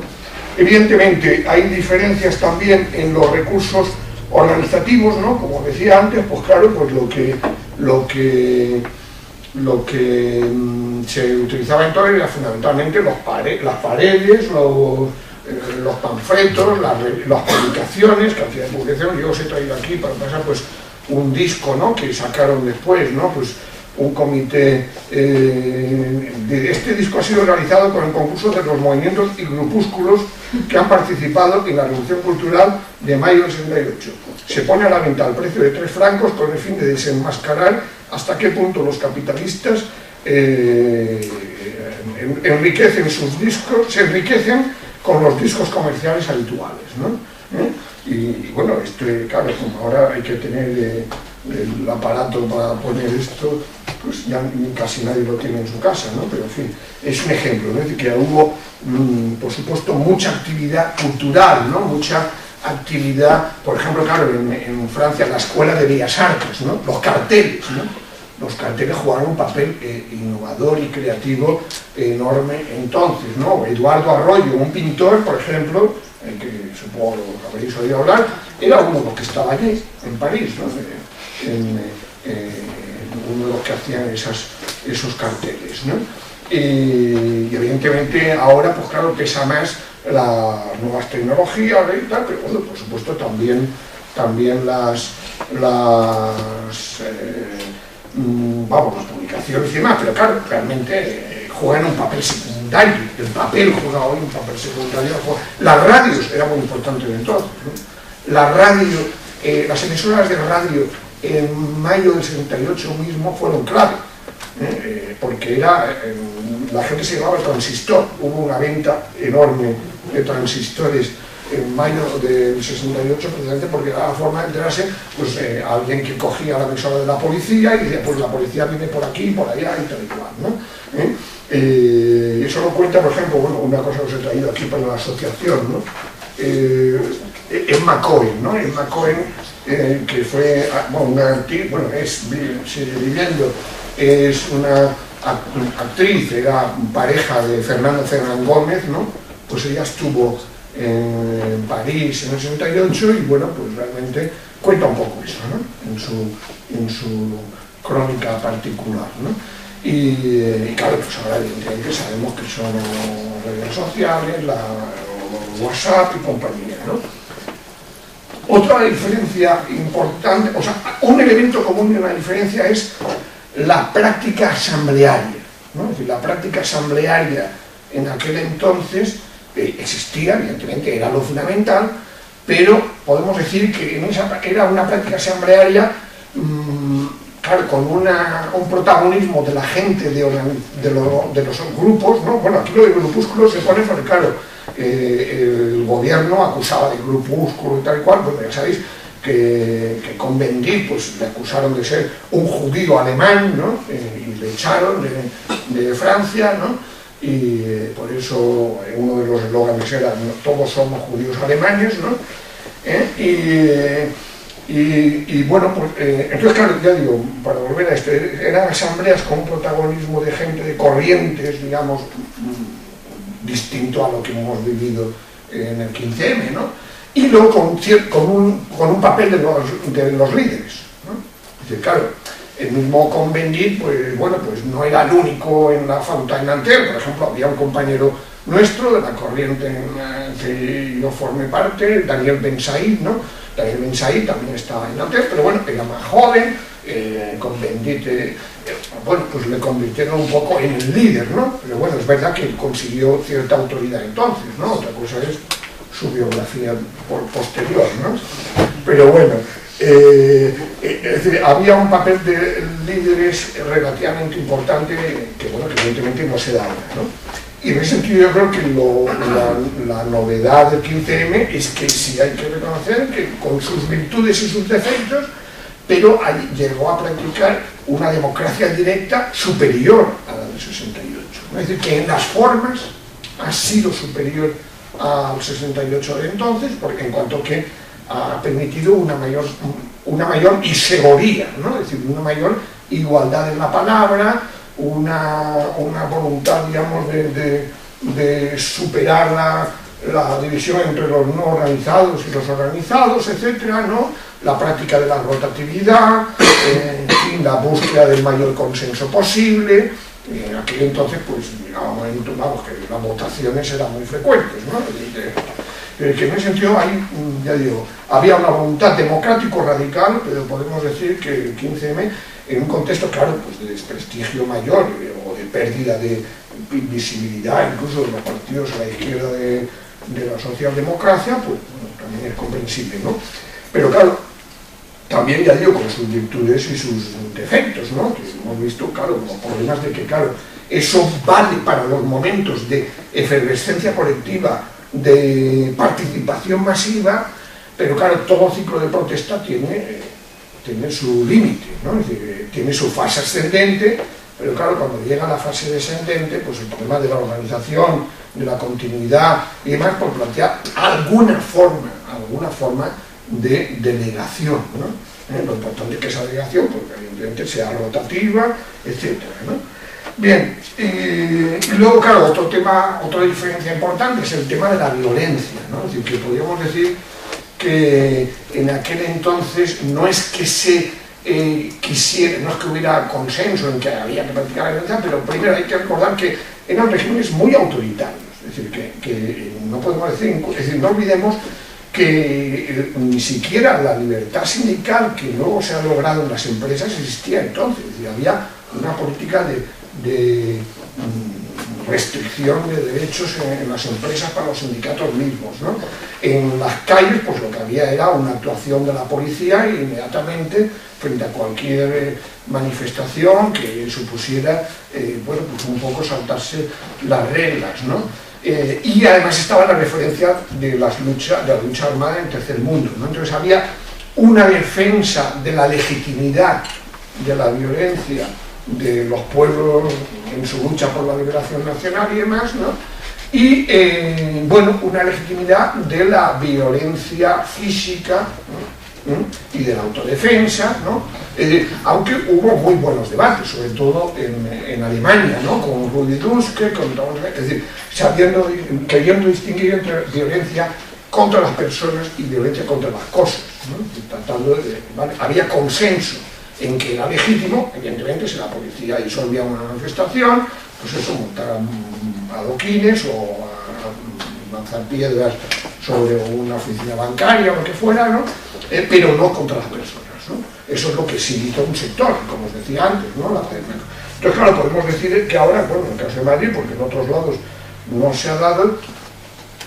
Evidentemente, hay diferencias también en los recursos organizativos, ¿no? Como decía antes, pues claro, pues lo que se utilizaba entonces era fundamentalmente las paredes, los panfletos, las publicaciones, cantidad de publicaciones. Yo os he traído aquí para pasar pues un disco, ¿no?, que sacaron después, ¿no?, pues un comité. Este disco ha sido realizado con el concurso de los movimientos y grupúsculos que han participado en la Revolución Cultural de mayo del 68. Se pone a la venta al precio de 3 francos con el fin de desenmascarar hasta qué punto los capitalistas enriquecen sus discos, se enriquecen con los discos comerciales habituales, ¿no? Y bueno, claro, como ahora hay que tener el aparato para poner esto, pues ya casi nadie lo tiene en su casa, ¿no? Pero en fin, es un ejemplo, ¿no? Es decir, que hubo, por supuesto, mucha actividad cultural, ¿no? Mucha actividad, por ejemplo, claro, en Francia, la Escuela de Bellas Artes, ¿no? Los carteles, ¿no? Los carteles jugaron un papel innovador y creativo enorme entonces, ¿no? Eduardo Arroyo, un pintor, por ejemplo, que supongo que habréis oído hablar, era uno de los que estaba allí, en París, ¿no? Uno de los que hacían esos carteles, ¿no? Y evidentemente ahora, pues claro, pesa más las nuevas tecnologías y tal, pero bueno, por supuesto también las publicaciones y demás, pero claro, realmente juegan un papel secundario. El papel juega hoy un papel secundario. Las radios eran muy importantes entonces, ¿no? Las emisoras de radio en mayo del 68 mismo fueron clave, porque la gente se llevaba el transistor. Hubo una venta enorme de transistores en mayo del 68, precisamente porque era la forma de enterarse, pues alguien que cogía la emisora de la policía y decía, pues la policía viene por aquí, por allá y tal y cual, ¿no? Eso lo cuenta, por ejemplo, bueno, una cosa que os he traído aquí para la asociación, ¿no? Emma Cohen, ¿no? Emma Cohen, que fue, sigue viviendo, es una actriz, era pareja de Fernando Fernán Gómez, ¿no? Pues ella estuvo en París en el 68 y bueno, pues realmente cuenta un poco eso, ¿no? En su crónica particular, ¿no? Y claro, pues ahora evidentemente sabemos que son redes sociales, WhatsApp y compañía, ¿no? Otra diferencia importante, o sea, un elemento común de una diferencia es la práctica asamblearia, ¿no? Es decir, la práctica asamblearia en aquel entonces existía, evidentemente era lo fundamental, pero podemos decir que era una práctica asamblearia, claro, con un protagonismo de la gente, de los grupos, ¿no? Bueno, aquí lo de grupúsculos se pone porque, claro, el gobierno acusaba de grupúsculo y tal y cual, pues ya sabéis que Cohn-Bendit pues le acusaron de ser un judío alemán, ¿no? Y le echaron de Francia, ¿no? Y por eso uno de los eslóganes era todos somos judíos alemanes, ¿no? Y bueno, pues entonces claro, ya digo, para volver a esto, eran asambleas con un protagonismo de gente de corrientes, digamos, distinto a lo que hemos vivido en el 15M, ¿no? Y luego con un papel de los líderes, ¿no? Es decir, claro, el mismo Cohn-Bendit, pues bueno, pues no era el único en la Facultad de Nanterre. Por ejemplo, había un compañero nuestro de la corriente en que yo formé parte, Daniel Ben Said, ¿no? Daniel Ben Said también estaba en Nanterre, pero bueno, era más joven. Cohn-Bendit, bueno, pues le convirtieron un poco en el líder, ¿no? Pero bueno, es verdad que consiguió cierta autoridad entonces, ¿no? Otra cosa es su biografía posterior, ¿no? Pero bueno, es decir, había un papel de líderes relativamente importante que, bueno, que evidentemente no se da ahora, ¿no? Y en ese sentido yo creo que la novedad del 15M es que sí hay que reconocer que con sus virtudes y sus defectos, pero llegó a practicar una democracia directa superior a la del 68. Es decir, que en las formas ha sido superior al 68 de entonces, porque en cuanto que ha permitido una mayor isegoría, ¿no? Es decir, una mayor igualdad en la palabra, una voluntad, digamos, de superar la división entre los no organizados y los organizados, etcétera, ¿no? La práctica de la rotatividad, en fin, la búsqueda del mayor consenso posible. En aquel entonces, pues, vamos, que las votaciones eran muy frecuentes, ¿no? Que en ese sentido ya digo, había una voluntad democrático radical, pero podemos decir que el 15M, en un contexto, claro, pues de desprestigio mayor o de pérdida de visibilidad, incluso de los partidos a la izquierda de la socialdemocracia, pues bueno, también es comprensible, ¿no? Pero claro, también, ya digo, con sus virtudes y sus defectos, ¿no? Que hemos visto, claro, los problemas de que, claro, eso vale para los momentos de efervescencia colectiva, de participación masiva, pero claro, todo ciclo de protesta tiene su límite, ¿no? Es decir, tiene su fase ascendente, pero claro, cuando llega la fase descendente, pues el problema de la organización, de la continuidad y demás, pues plantea alguna forma de delegación, ¿no? Lo importante es que esa delegación, pues evidentemente sea rotativa, etcétera, ¿no? Bien, y luego, claro, otra diferencia importante es el tema de la violencia, ¿no? Es decir, que podríamos decir que en aquel entonces no es que se quisiera, no es que hubiera consenso en que había que practicar la violencia, pero primero hay que recordar que eran regímenes muy autoritarios, es decir, que no podemos decir, es decir, no olvidemos que ni siquiera la libertad sindical que luego se ha logrado en las empresas existía entonces, es decir, había una política de restricción de derechos en las empresas para los sindicatos mismos, ¿no? En las calles, pues lo que había era una actuación de la policía y inmediatamente, frente a cualquier manifestación que supusiera, bueno, pues un poco saltarse las reglas, ¿no? Y además estaba la referencia de la lucha armada en el tercer mundo, ¿no? Entonces había una defensa de la legitimidad de la violencia de los pueblos en su lucha por la liberación nacional y demás, ¿no? Y, bueno, una legitimidad de la violencia física, ¿no? Y de la autodefensa, ¿no? Aunque hubo muy buenos debates, sobre todo en Alemania, ¿no? Con Rudi Dutschke, es decir, queriendo distinguir entre violencia contra las personas y violencia contra las cosas, ¿no? ¿vale? Había consenso en que era legítimo, evidentemente, si la policía disolvía una manifestación, pues eso, montar adoquines o lanzar piedras sobre una oficina bancaria o lo que fuera, ¿no? Pero no contra las personas, ¿no? Eso es lo que sí hizo un sector, como os decía antes, ¿no? Entonces, claro, podemos decir que ahora, bueno, en el caso de Madrid, porque en otros lados no se ha dado,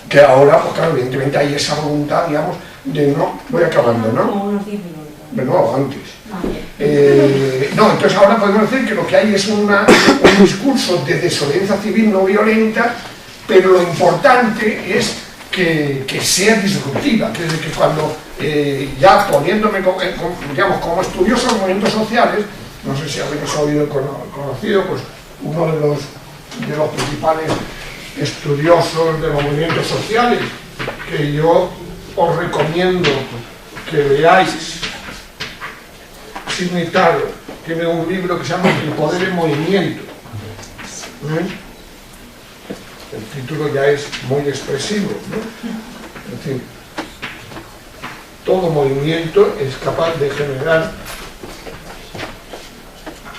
que ahora, pues claro, evidentemente hay esa voluntad, digamos, de no, voy acabando, ¿no? Como unos 10 minutos. No, antes. No, entonces ahora podemos decir que lo que hay es un discurso de desobediencia civil no violenta, pero lo importante es que sea disruptiva, que es que cuando ya poniéndome digamos, como estudioso de los movimientos sociales, no sé si habéis oído conocido, pues uno de los principales estudiosos de los movimientos sociales, que yo os recomiendo que veáis, Sidney Taro, tiene un libro que se llama El poder en movimiento. El título ya es muy expresivo, ¿no? Es decir, todo movimiento es capaz de generar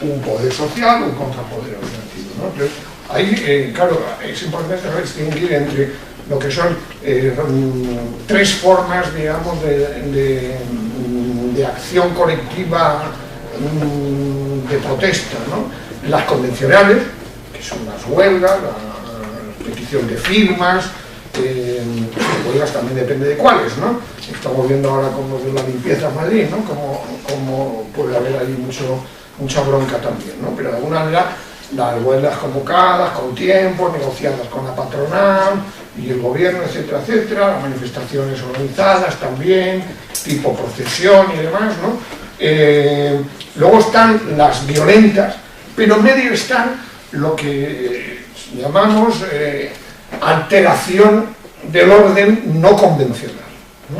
un poder social, un contrapoder alternativo, ¿no? Entonces, ahí, claro, es importante distinguir entre lo que son tres formas, digamos, de acción colectiva de protesta, ¿no? Las convencionales, que son las huelgas, la petición de firmas, huelgas también depende de cuáles, ¿no? Estamos viendo ahora con los de la limpieza en Madrid, ¿no? Como puede haber ahí mucha bronca también, ¿no? Pero de alguna manera las huelgas convocadas, con tiempo, negociadas con la patronal y el gobierno, etcétera, etcétera, las manifestaciones organizadas también, tipo procesión y demás, ¿no? Luego están las violentas, pero en medio están lo que llamamos alteración del orden no convencional, ¿no?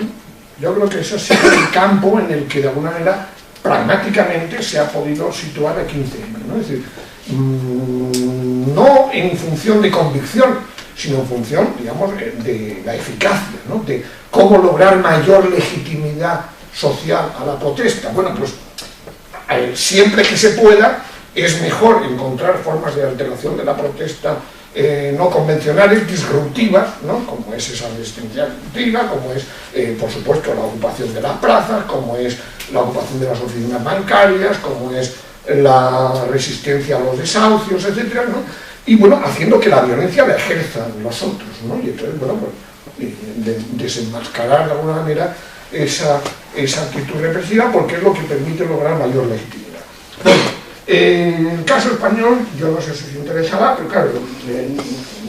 Yo creo que eso es el campo en el que de alguna manera pragmáticamente se ha podido situar a 15 años, ¿no? Es decir, no en función de convicción, sino en función, digamos, de la eficacia, ¿no? De cómo lograr mayor legitimidad social a la protesta. Bueno, pues siempre que se pueda es mejor encontrar formas de alteración de la protesta no convencionales, disruptivas, ¿no? Como es esa resistencia disruptiva, como es, por supuesto, la ocupación de las plazas, como es la ocupación de las oficinas bancarias, como es la resistencia a los desahucios, etcétera, ¿no? Y bueno, haciendo que la violencia la ejerzan los otros, ¿no? Y entonces, bueno, pues desenmascarar de alguna manera esa actitud represiva, porque es lo que permite lograr mayor legitimidad. Bueno, en el caso español, yo no sé si os interesará, pero claro,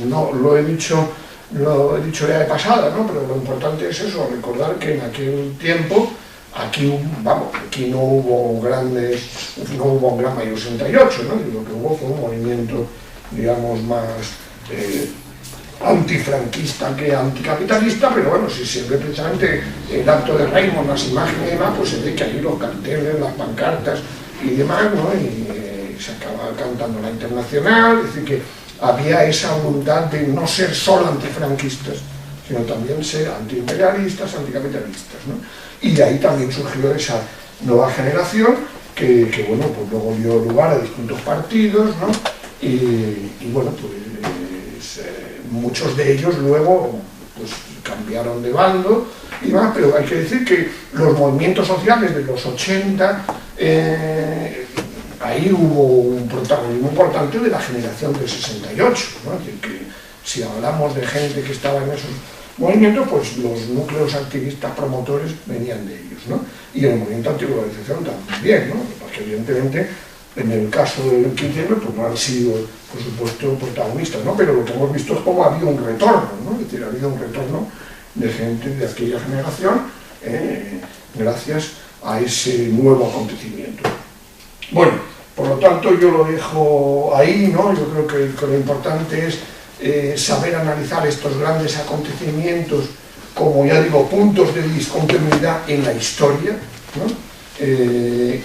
no, lo he dicho ya de pasada, ¿no? Pero lo importante es eso, recordar que en aquel tiempo aquí no hubo un gran mayo 68, ¿no? Y lo que hubo fue un movimiento, digamos, más antifranquista que anticapitalista, pero bueno, si se ve precisamente el acto de Raimon, las imágenes y demás, pues se ve que ahí los carteles, las pancartas y demás, ¿no? Y se acaba cantando la Internacional, es decir, que había esa voluntad de no ser solo antifranquistas, sino también ser antiimperialistas, anticapitalistas, ¿no? Y de ahí también surgió esa nueva generación que bueno, pues luego dio lugar a distintos partidos, ¿no? Y bueno, pues muchos de ellos luego pues cambiaron de bando y demás, pero hay que decir que los movimientos sociales de los 80, ahí hubo un protagonismo importante de la generación del 68, ¿no? Es decir, que si hablamos de gente que estaba en esos movimientos, pues los núcleos activistas promotores venían de ellos, ¿no? Y el movimiento antiglobalización también, ¿no? Porque evidentemente en el caso del 15M pues no han sido, por supuesto, protagonistas, ¿no? Pero lo que hemos visto es cómo ha habido un retorno, ¿no? Es decir, ha habido un retorno de gente de aquella generación gracias a ese nuevo acontecimiento. Bueno, por lo tanto yo lo dejo ahí, ¿no? Yo creo que lo importante es saber analizar estos grandes acontecimientos como, ya digo, puntos de discontinuidad en la historia, ¿no? Que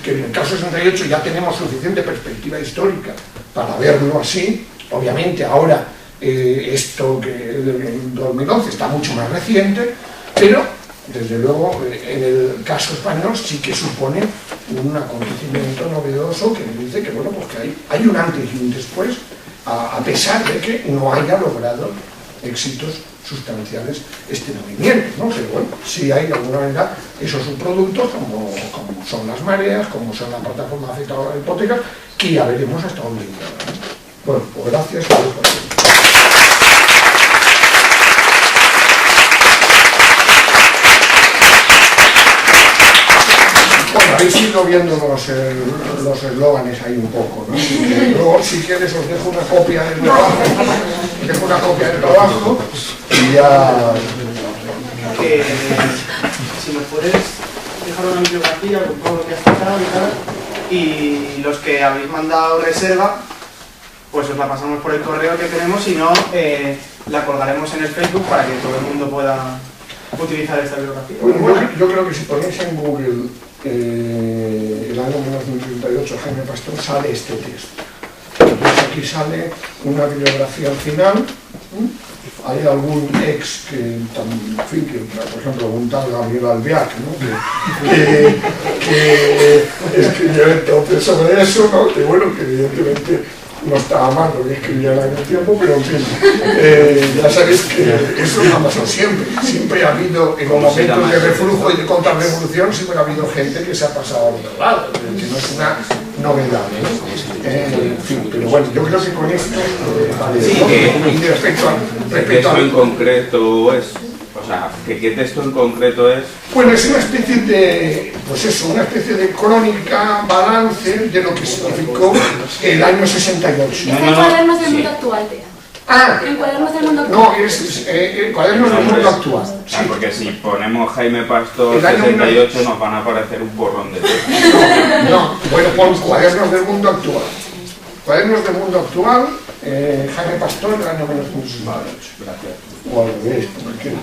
en el caso 68 ya tenemos suficiente perspectiva histórica para verlo así. Obviamente ahora esto que del 2011 está mucho más reciente, pero desde luego en el caso español sí que supone un acontecimiento novedoso que dice que, bueno, pues que hay un antes y un después, a pesar de que no haya logrado éxitos sustanciales este movimiento, ¿no? Pero bueno, sí hay de alguna manera esos subproductos como son las mareas, como son la plataforma afectada a la hipoteca, que ya veremos hasta dónde llega, ¿no? Bueno, pues gracias. Bueno, habéis ido viendo los eslóganes ahí un poco, ¿no? Luego, si quieres, os dejo una copia del trabajo, y ya... si me puedes dejar una bibliografía con todo lo que has sacado y tal, y los que habéis mandado reserva, pues os la pasamos por el correo que tenemos, si no, la colgaremos en el Facebook para que todo el mundo pueda utilizar esta bibliografía. Bueno, yo creo que si ponéis en Google el año 1938 Jaime Pastor, sale este texto. Entonces aquí sale una bibliografía al final. Hay algún ex que, en fin, que, por ejemplo, un tal Gabriel Albiac, ¿no? que escribió entonces sobre eso, ¿no? Que bueno, que evidentemente no estaba mal lo que escribía en aquel tiempo, pero en fin, ya sabéis que eso no ha pasado siempre ha habido, en los momentos de reflujo y de contrarrevolución, siempre ha habido gente que se ha pasado al otro lado, que no es una novedad, ¿no? En fin, pero bueno, yo creo que con esto vale, sí, ¿no? Y respecto a en concreto es, o sea, ¿qué texto en concreto es? Bueno, es una especie de, pues eso, una especie de crónica, balance de lo que significó el año 68. Este cuaderno es del mundo actual, Tea. En Cuadernos del Mundo No, es Cuadernos del Mundo Actual. Sí, porque si ponemos Jaime Pastor El año 68 nos van a aparecer un borrón de textos. No, bueno, pon Cuadernos del Mundo Actual. Cuadernos del Mundo Actual, Jaime Pastor, el año 1968. Gracias. O al revés, ¿por qué?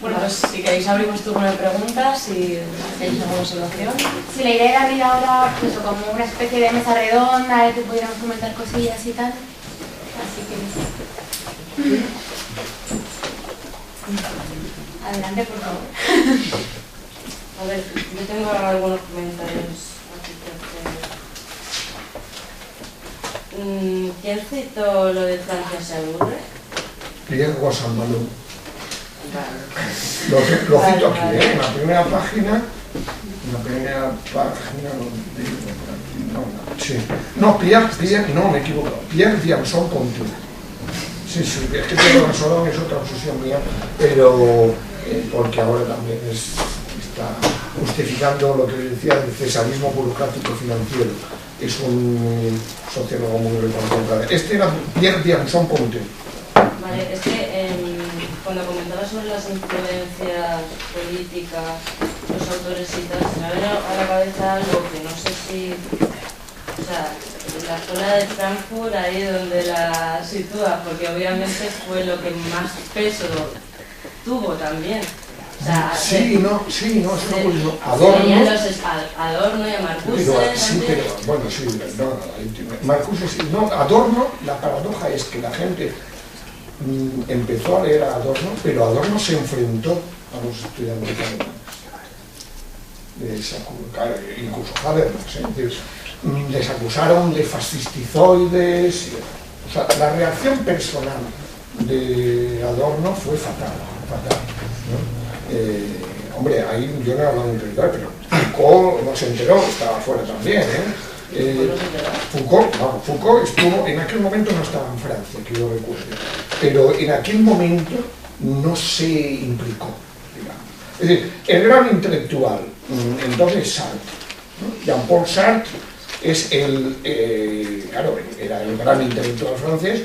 Bueno, pues si queréis abrimos turno de preguntas, si hacéis alguna observación. Si la idea era abrir ahora pues, como una especie de mesa redonda, que pudiéramos comentar cosillas y tal. Así que... Adelante, por favor. A ver, yo tengo algunos comentarios aquí que hacer. ¿Quién citó lo de Francia se aburre? Diego Sanmalú. Lo cito aquí, en la primera página. No, me he equivocado. Pierre Viançon Ponty. Sí, es que Pierre Viançon es otra obsesión mía, pero porque ahora también está justificando lo que decía del cesarismo burocrático financiero. Es un sociólogo muy reconocido. Este era Pierre Viançon Ponty. Vale, es que cuando comentaba sobre las influencias políticas, los autores y tal, se me viene a la cabeza algo que no sé si... O sea, la escuela de Frankfurt, ahí donde la sitúa, porque obviamente fue lo que más peso tuvo también. O sea, Adorno. Adorno y a Marcuse. Marcuse sí. No, Adorno, la paradoja es que la gente empezó a leer a Adorno, pero Adorno se enfrentó a los estudiantes alemanes. Incluso Habermas, les acusaron de fascistizoides. O sea, la reacción personal de Adorno fue fatal, ¿no? Hombre, ahí yo no he hablado de intelectual, pero Foucault no se enteró, estaba fuera también, Foucault estuvo, en aquel momento no estaba en Francia, que yo recuerdo, pero en aquel momento no se implicó, digamos. Es decir, el gran intelectual, entonces Sartre, ¿no? Jean-Paul Sartre es era el gran intelectual francés,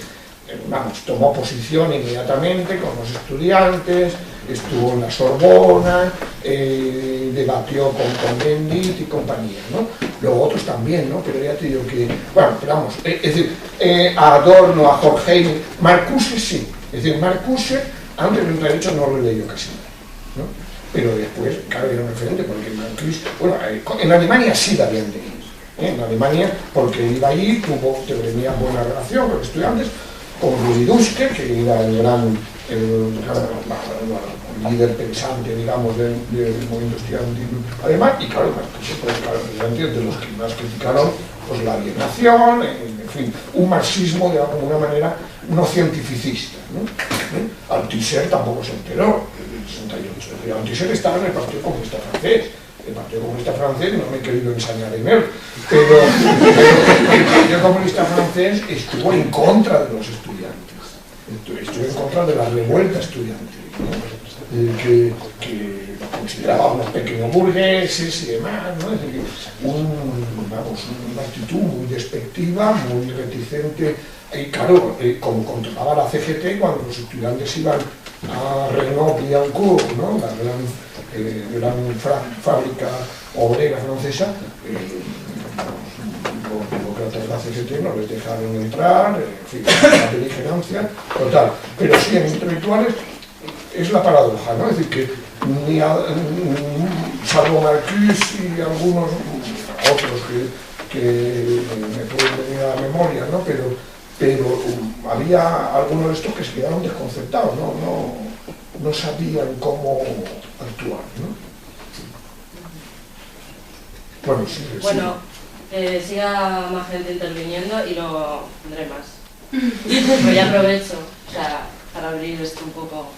tomó posición inmediatamente con los estudiantes, estuvo en la Sorbona, debatió con Bendit y compañía, ¿no? Luego otros también, ¿no? Pero ya te digo que, bueno, pero vamos, es decir, a Adorno, a Horkheimer, Marcuse sí, es decir, Marcuse antes del 38 no lo leyó casi nada, ¿no? Pero después, claro, era un referente porque Marcuse, bueno, en Alemania sí la habían leído, en Alemania, porque iba allí, tenía buena relación con los estudiantes, con Rudi Dusche, que era el gran líder pensante, digamos, del movimiento estudiantil alemán, y claro, Marcuse, pues, de los que más criticaron pues, la alienación, en fin, un marxismo de alguna manera no cientificista, ¿no? Althusser tampoco se enteró en el 68, Althusser estaba en el Partido Comunista Francés. El Partido Comunista Francés, no me he querido ensañar en él, pero el Partido Comunista Francés estuvo en contra de los estudiantes, estuvo en contra de la revuelta estudiantil, ¿no? Que lo consideraba unos pequeños burgueses y demás, ¿no? Es decir, una actitud muy despectiva, muy reticente, y claro, como controlaba la CGT, cuando los estudiantes iban a Renault-Billancourt, ¿no? La gran fábrica obrera francesa, los demócratas de la CGT no les dejaron entrar, en fin, la beligerancia total. Pero sí, en intelectuales es la paradoja, ¿no? Es decir, que salvo Marcuse y algunos otros que me pueden venir a la memoria, ¿no? Pero había algunos de estos que se quedaron desconcertados, no sabían cómo actuar, ¿no? Bueno, sí. Bueno, siga más gente interviniendo y luego tendré más. Pero ya aprovecho, o sea, para abrir esto un poco.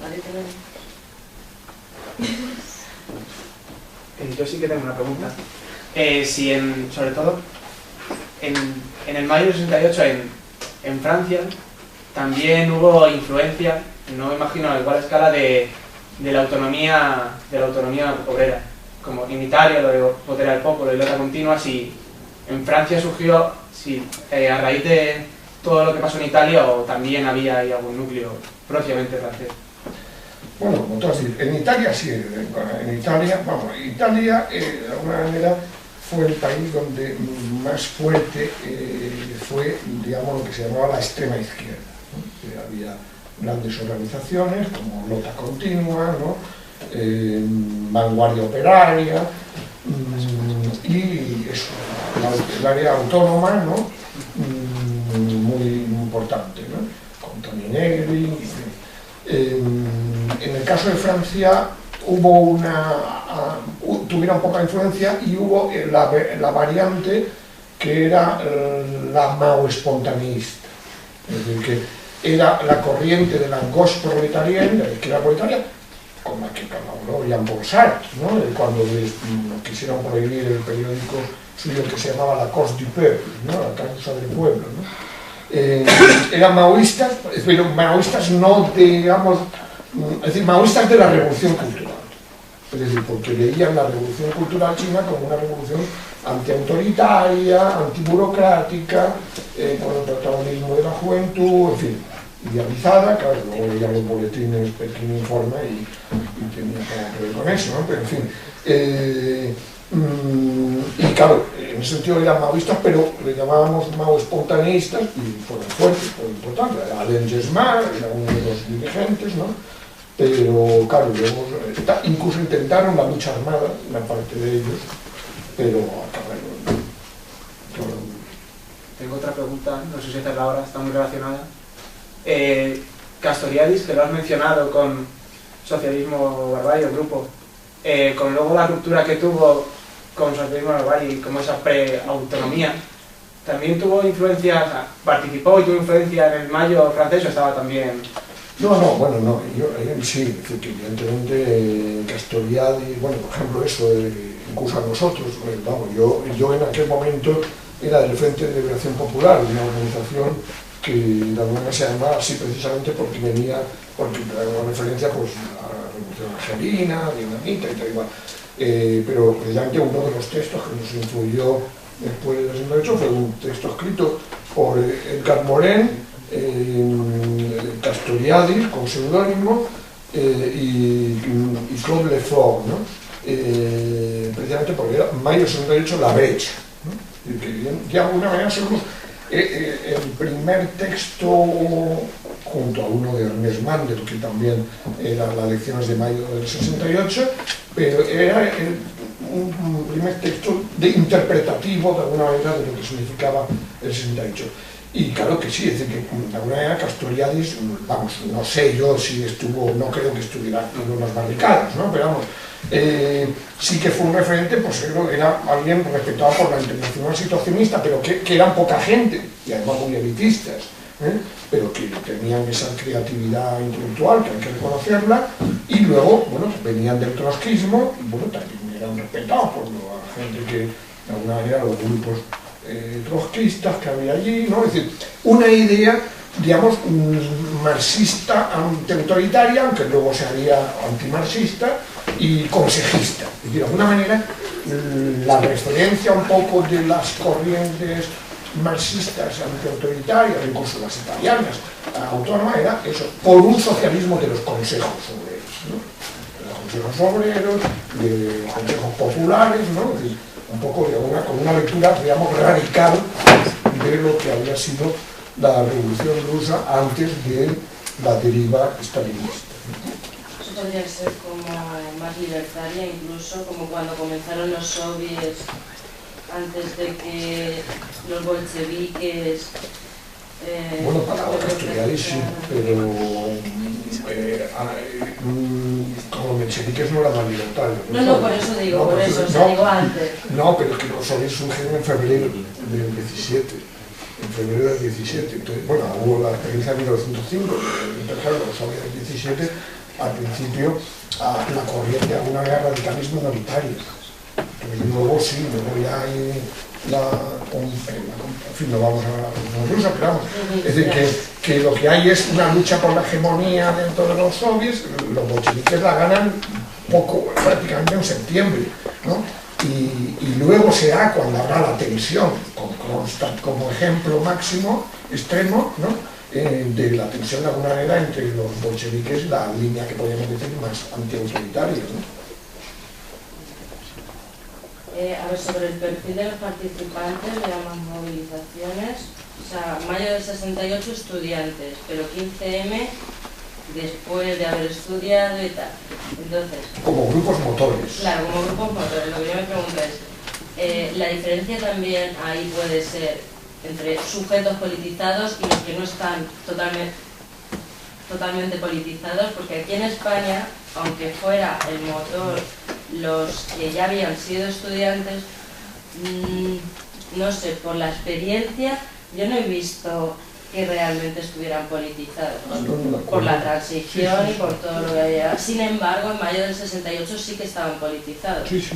¿Vale? Yo sí que tengo una pregunta. Si sobre todo en el mayo del 68 en Francia también hubo influencia, no me imagino a igual escala, de la autonomía obrera, como en Italia lo de potere al popolo y lotta continua. Si en Francia surgió, a raíz de todo lo que pasó en Italia o también había ahí algún núcleo propiamente francés. Bueno, como todos dicen, en Italia sí, en Italia, vamos, Italia de alguna manera fue el país donde más fuerte fue, digamos, lo que se llamaba la extrema izquierda, ¿no? Había grandes organizaciones como Lotta Continua, ¿no? Vanguardia Operaria y eso, el área autónoma, ¿no? Muy importante, ¿no? Con Toni Negri. En el caso de Francia hubo tuvieron poca influencia y hubo la variante que era la mao-espontaneista, es decir, que era la corriente de la gauche proletarienne, de la izquierda proletaria, con la que colaboró Jean-Paul Sartre, ¿no? Cuando quisieron prohibir el periódico suyo que se llamaba La Cause du Peuple, ¿no? La causa del pueblo, ¿no? Eran maoístas, pero maoístas no, digamos, es decir, maoístas de la revolución cultural, es decir, porque veían la revolución cultural china como una revolución antiautoritaria, antiburocrática, con el protagonismo de la juventud, en fin, idealizada. Claro, luego veían los boletines Pekín Informe y tenía todo que ver con eso, ¿no? Pero en fin, y claro, en ese sentido eran maoístas, pero le llamábamos mao-espontaneistas y fueron fuertes, fueron importantes. Alain Gesmar era uno de los dirigentes, ¿no? Pero claro, luego, incluso intentaron la lucha armada, una parte de ellos, pero acabaron. Tengo otra pregunta, no sé si hacerla ahora, está muy relacionada. Castoriadis, que lo has mencionado con Socialismo Barbari, el grupo, con luego la ruptura que tuvo con Socialismo Barbari, como esa pre-autonomía, ¿también tuvo influencia, participó y tuvo influencia en el Mayo francés o estaba también...? No, bueno, no, yo sí, es decir, que evidentemente Castoriadis, bueno, por ejemplo eso, incluso a nosotros, vamos, yo en aquel momento era del Frente de Liberación Popular, una organización que de alguna manera se llamaba así precisamente porque era una referencia pues, a la Revolución Argelina, vietnamita y tal igual. Pero precisamente uno de los textos que nos influyó después del 68 fue un texto escrito por Edgar Morin, Castoriadis con seudónimo y Claude Lefort, ¿no? Precisamente porque era Mayo 68 la brecha, ¿no? Y que de alguna manera somos el primer texto junto a uno de Ernest Mandel, que también eran las lecciones de mayo del 68, pero era un primer texto interpretativo de alguna manera de lo que significaba el 68. Y claro que sí, es decir, que de alguna manera Castoriadis, vamos, no sé yo si estuvo, no creo que estuviera en las barricadas, ¿no? Pero vamos, sí que fue un referente, pues era alguien respetado por la internacional situacionista, pero que eran poca gente, y además muy elitistas, pero que tenían esa creatividad intelectual, que hay que reconocerla, y luego, bueno, venían del trotskismo, y bueno, también eran respetados por la gente que, de alguna manera, los grupos trotskistas que había allí, ¿no? Es decir, una idea, digamos, marxista antiautoritaria, aunque luego se haría antimarxista y consejista. Es decir, de alguna manera, la referencia un poco de las corrientes marxistas antiautoritarias, incluso las italianas, autónomas, era eso, por un socialismo de los consejos obreros, ¿no? De los consejos obreros, de los consejos populares, ¿no? Es decir, un poco con una lectura, digamos, radical de lo que había sido la Revolución Rusa antes de la deriva stalinista. Eso podría ser como más libertaria, incluso como cuando comenzaron los soviets, antes de que los bolcheviques... bueno, para Castoriadis sí, pero como mencheviques no eran más libertarios. No, por eso digo, no, por eso, no, digo antes. No, pero es que los soviets surgieron en febrero del 17. En febrero del 17. Entonces, bueno, hubo la experiencia de 1905, empezaron los soviets del 17, al principio, a la corriente de alguna manera radicalismo minoritario. Entonces, luego sí, luego ya hay en fin, no vamos a hablar de rusa, pero vamos, es decir, que lo que hay es una lucha por la hegemonía dentro de los soviets. Los bolcheviques la ganan poco, prácticamente en septiembre, ¿no? Y luego será cuando habrá la tensión con como ejemplo máximo, extremo, ¿no? De la tensión de alguna manera entre los bolcheviques y la línea que podríamos decir más antiautoritaria, ¿no? A ver, sobre el perfil de los participantes de ambas movilizaciones, o sea, mayo del 68 estudiantes, pero 15M después de haber estudiado y tal. Entonces, como grupos motores. Claro, como grupos motores. Lo que yo me pregunto es, la diferencia también ahí puede ser entre sujetos politizados y los que no están totalmente politizados, porque aquí en España, aunque fuera el motor los que ya habían sido estudiantes, no sé, por la experiencia, yo no he visto que realmente estuvieran politizados, por la transición y por todo lo que había. Sin embargo, en mayo del 68 sí que estaban politizados. Sí.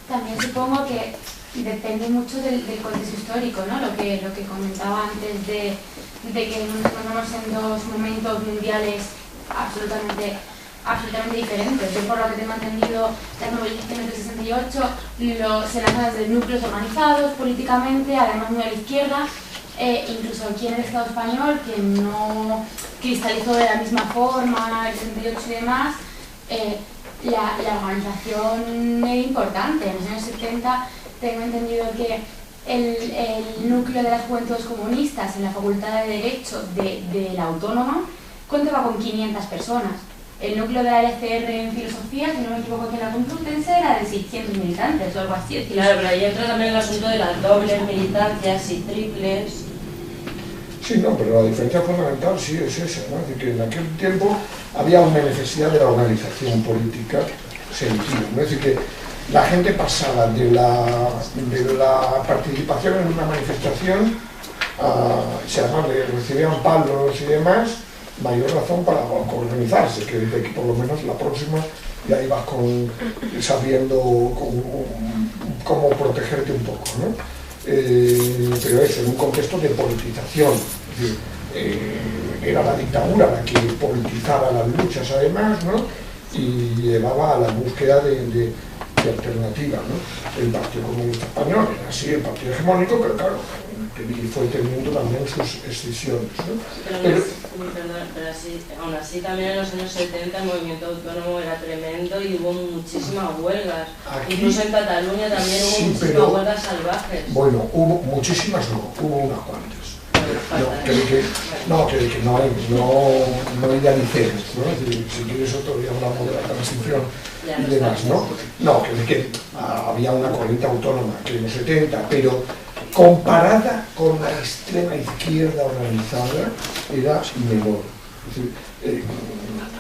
También supongo que depende mucho del contexto histórico, ¿no? Lo que comentaba antes de que nos encontramos en dos momentos mundiales absolutamente diferentes. Yo, por lo que tengo entendido, las movilizaciones del 68 se lanzan desde núcleos organizados políticamente, además muy a la izquierda, incluso aquí en el Estado español, que no cristalizó de la misma forma el 68 y demás. La organización era importante. En los años 70 tengo entendido que el núcleo de las juventudes comunistas en la Facultad de Derecho de la Autónoma contaba con 500 personas. El núcleo de la LCR en Filosofía, si no me equivoco, aquí en la Complutense era de 600 militantes o algo así. Claro, pero ahí entra también el asunto de las dobles militancias y triples. Sí, no, pero la diferencia fundamental sí es esa, ¿no? Es decir, que en aquel tiempo había una necesidad de la organización política sentida, ¿no? Es decir, que la gente pasaba de la participación en una manifestación si además recibían palos y demás, mayor razón para organizarse, que por lo menos la próxima ya ibas sabiendo cómo protegerte un poco, ¿no? Pero eso, en un contexto de politización, es decir, era la dictadura la que politizaba las luchas además, ¿no? Y llevaba a la búsqueda de alternativa, ¿no? El Partido Comunista Español era así, el partido hegemónico, pero claro, fue teniendo también sus excisiones, ¿no? Pero aún así también en los años 70 el movimiento autónomo era tremendo y hubo muchísimas huelgas. Aquí, incluso en Cataluña también hubo muchísimas huelgas salvajes. Bueno, hubo muchísimas, hubo unas cuantas. No idealicemos, ¿no? Es decir, si quieres otro día hablamos de la transición y demás, ¿no? No, que había una corriente autónoma que en los 70, pero comparada con la extrema izquierda organizada era menor. Es decir,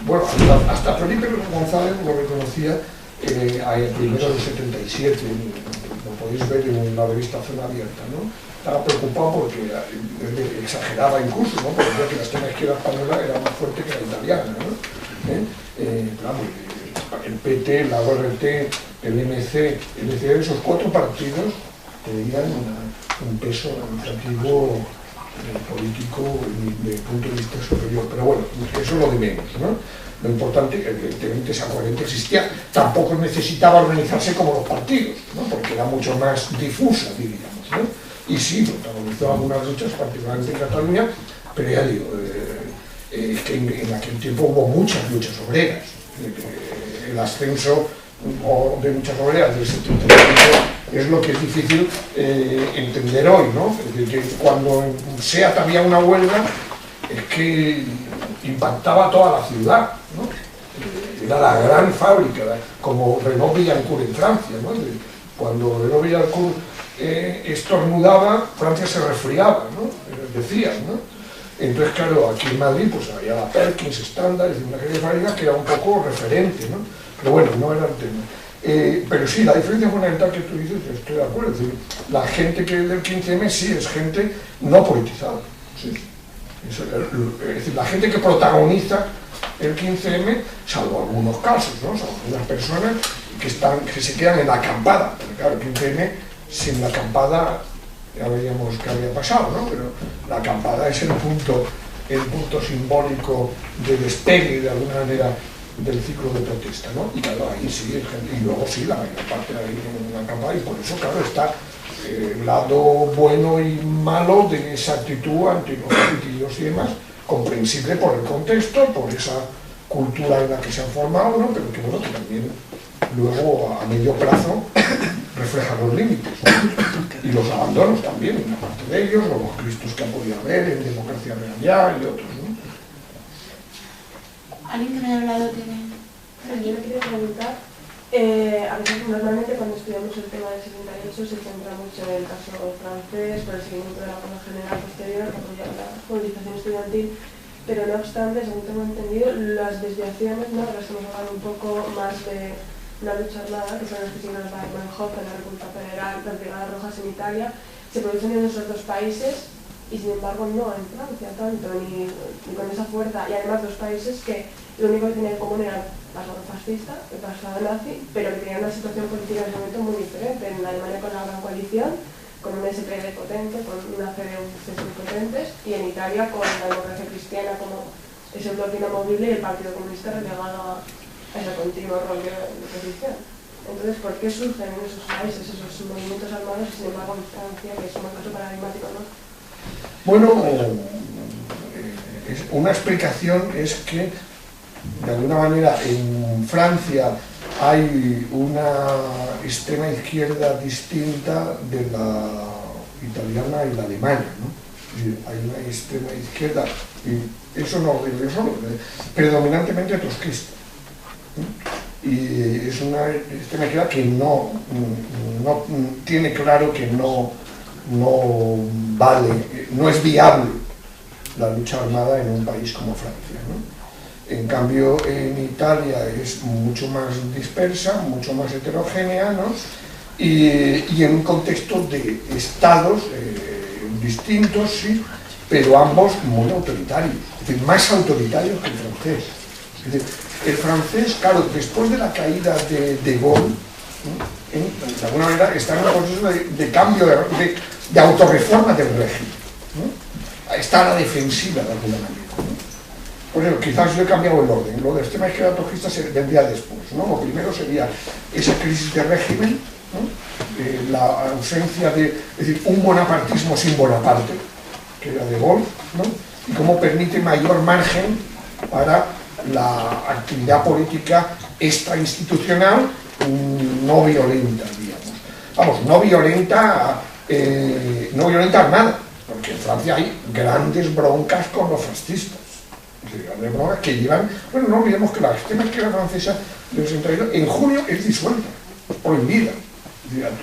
bueno, hasta Felipe González lo reconocía primero del 77, lo podéis ver en la revista Zona Abierta, ¿no? Estaba preocupado porque exageraba incluso, ¿no? Porque decía que la extrema izquierda española era más fuerte que la italiana, ¿no? Claro, el PT, la ORT, el MC, esos cuatro partidos tenían un peso organizativo político desde el punto de vista superior, pero bueno, eso es lo de menos, ¿no? Lo importante, evidentemente, esa corriente existía, tampoco necesitaba organizarse como los partidos, ¿no? Porque era mucho más difusa, diríamos, ¿no? Y sí, protagonizó algunas luchas, particularmente en Cataluña, pero ya digo, que en aquel tiempo hubo muchas luchas obreras. El ascenso de muchas obreras del 75 es lo que es difícil entender hoy, ¿no? Es decir, que cuando en SEAT había una huelga, es que impactaba toda la ciudad, ¿no? Era la gran fábrica, como Renault Billancourt en Francia, ¿no? Cuando Renault Billancourt estornudaba, Francia se resfriaba, ¿no? Decían, ¿no? Entonces, claro, aquí en Madrid pues había la Perkins, Standard, es decir, una serie de fábricas que era un poco referente, ¿no? Pero bueno, no era el tema. Pero sí, la diferencia fundamental que tú dices, estoy de acuerdo, es decir, la gente que es del 15M sí es gente no politizada, ¿sí? Es decir, la gente que protagoniza el 15M, salvo algunos casos, ¿no? Salvo algunas personas que se quedan en la acampada, porque claro, el 15M sin la acampada ya veríamos qué había pasado, ¿no? Pero la acampada es el punto simbólico de despegue de alguna manera del ciclo de protesta, ¿no? Y claro, ahí sí, y luego sí, la mayor parte de ahí en la acampada, y por eso, claro, está el lado bueno y malo de esa actitud ante los sitios y demás, comprensible por el contexto, por esa cultura en la que se han formado, ¿no? Pero que bueno, que también luego a medio plazo refleja los límites, ¿no? Y los abandonos también, una parte de ellos, o los cristos que ha podido haber en Democracia Real Ya y otros, ¿no? ¿Alguien que me haya hablado tiene...? Yo me quería preguntar, a veces normalmente cuando estudiamos el tema del 78 se centra mucho en el caso francés, por el seguimiento de la Guerra General posterior, que apoyaba la movilización estudiantil, pero no obstante, según tengo entendido, las desviaciones, ¿no?, de las que hemos hablado un poco más de una lucha armada, que son las que siguen los Wehrmacht en la República Federal, las Brigadas Rojas en Italia, se producen en esos dos países y sin embargo no en Francia tanto, ni con esa fuerza, y además dos países que lo único que tenían en común era el pasado fascista, el pasado nazi, pero que tenían una situación política en ese momento muy diferente. En Alemania con la Gran Coalición, con un SPD potente, con una CDU muy potentes, y en Italia con la Democracia Cristiana como ese bloque inamovible y el Partido Comunista relegado a ese continuo rol de oposición. Entonces, ¿por qué surgen en esos países esos movimientos armados y sin embargo en Francia, que es un caso paradigmático, ¿no? Bueno, una explicación es que de alguna manera en Francia hay una extrema izquierda distinta de la italiana y la alemana, ¿no? Es decir, hay una extrema izquierda, y eso no lo digo yo solo, predominantemente trotskista, ¿no? Y es una extrema izquierda que no tiene claro que no vale, no es viable la lucha armada en un país como Francia, ¿no? En cambio, en Italia es mucho más dispersa, mucho más heterogénea, ¿no? Y en un contexto de estados distintos, sí, pero ambos muy autoritarios, es decir, más autoritarios que el francés. Es decir, el francés, claro, después de la caída de Gaulle, ¿no?, de alguna manera está en un proceso de cambio, de autorreforma del régimen, ¿no? Está a la defensiva de alguna manera, ¿no? Por ejemplo, quizás yo he cambiado el orden. Lo del extrema izquierda trotskista se vendría después, ¿no? Lo primero sería esa crisis de régimen, ¿no? La ausencia de, es decir, un bonapartismo sin Bonaparte, que era de Gaulle, ¿no? Y cómo permite mayor margen para la actividad política extrainstitucional no violenta, digamos. Vamos, no violenta armada, porque en Francia hay grandes broncas con los fascistas. Que llevan, bueno, no olvidemos que la extrema izquierda francesa del 62 en junio es disuelta, prohibida.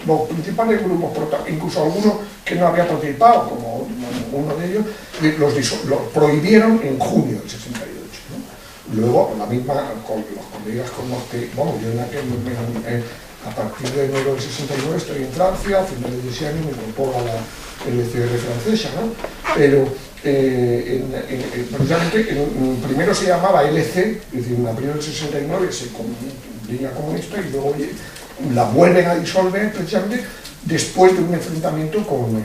Los principales grupos, incluso algunos que no había participado, como uno de ellos, los prohibieron en junio del 68, ¿no? Luego, la misma, con los colegas con los que, bueno, yo a partir de enero del 69 estoy en Francia, a finales de ese año me incorporo a la LCR francesa, ¿no? Pero precisamente primero se llamaba LC, es decir, en abril del 69 se línea comunista y luego la vuelven a disolver precisamente después de un enfrentamiento con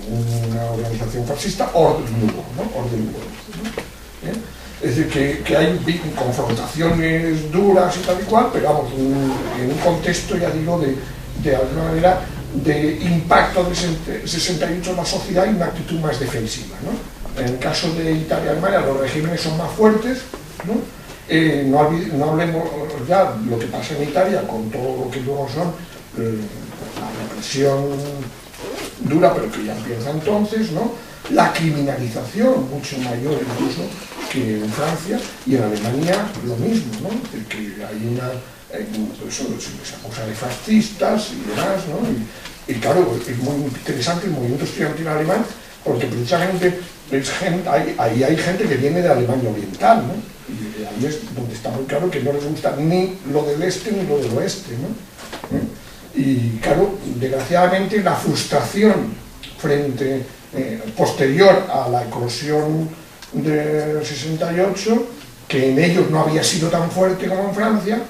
una organización fascista, Ordre Nouveau, ¿no? Ordre Nouveau, ¿no? Es decir, que hay confrontaciones duras y tal y cual, pero vamos, en un contexto, ya digo, de alguna manera de impacto del 68 en la sociedad y una actitud más defensiva, ¿no? En el caso de Italia y Alemania los regímenes son más fuertes, ¿no? No hablemos ya de lo que pasa en Italia con todo lo que luego son la represión dura, pero que ya empieza entonces, ¿no? La criminalización mucho mayor incluso que en Francia, y en Alemania lo mismo, ¿no? Que hay una eso se les acusa de fascistas y demás, ¿no? Y claro, es muy interesante el movimiento estudiantil alemán, porque precisamente ahí hay gente que viene de Alemania Oriental, ¿no? Y ahí es donde está muy claro que no les gusta ni lo del este ni lo del oeste, ¿no? Y claro, desgraciadamente la frustración posterior a la eclosión del 68, que en ellos no había sido tan fuerte como en Francia,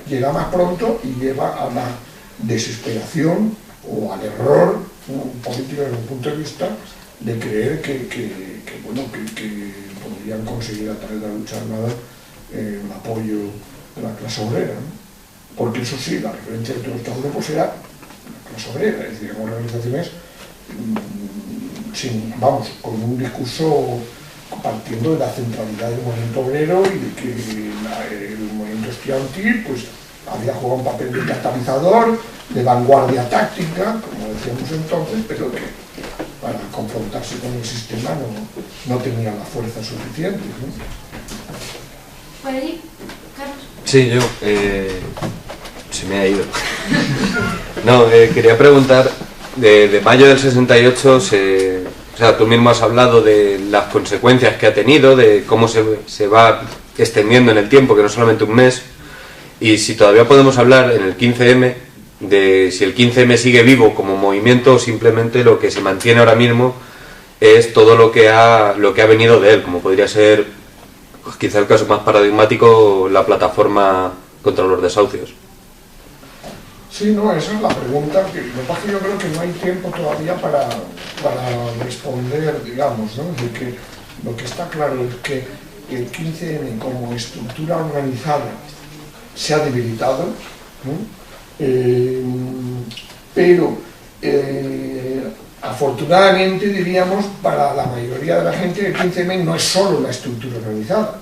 llega más pronto y lleva a la desesperación o al error político desde un punto de vista de creer que podrían conseguir a través de la lucha armada el apoyo de la clase obrera, ¿no? Porque eso sí, la referencia de todos estos grupos era la clase obrera, es decir, eran organizaciones con un discurso partiendo de la centralidad del movimiento obrero y de que el movimiento estudiantil pues había jugado un papel de catalizador, de vanguardia táctica, como decíamos entonces, pero que para confrontarse con el sistema no tenía la fuerza suficiente, ¿no? ¿Por ahí, Carlos? Sí, yo... se me ha ido. No, quería preguntar, de mayo del 68, o sea, tú mismo has hablado de las consecuencias que ha tenido, de cómo se va extendiendo en el tiempo, que no solamente un mes, y si todavía podemos hablar en el 15M de si el 15M sigue vivo como movimiento o simplemente lo que se mantiene ahora mismo es todo lo que ha venido de él, como podría ser, pues, quizá el caso más paradigmático, la plataforma contra los desahucios. Sí, no, esa es la pregunta. Lo que pasa es que yo creo que no hay tiempo todavía para responder, digamos, ¿no? De que lo que está claro es que el 15M como estructura organizada se ha debilitado, ¿no? Pero afortunadamente, diríamos, para la mayoría de la gente el 15M no es solo la estructura organizada,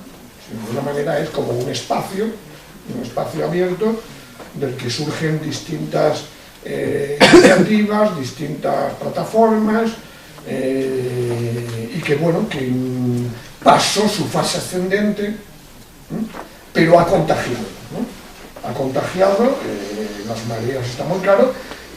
sino de alguna manera es como un espacio abierto del que surgen distintas iniciativas, distintas plataformas y que, bueno, que pasó su fase ascendente, pero ha contagiado, ¿no? Ha contagiado, las mareas está muy claro,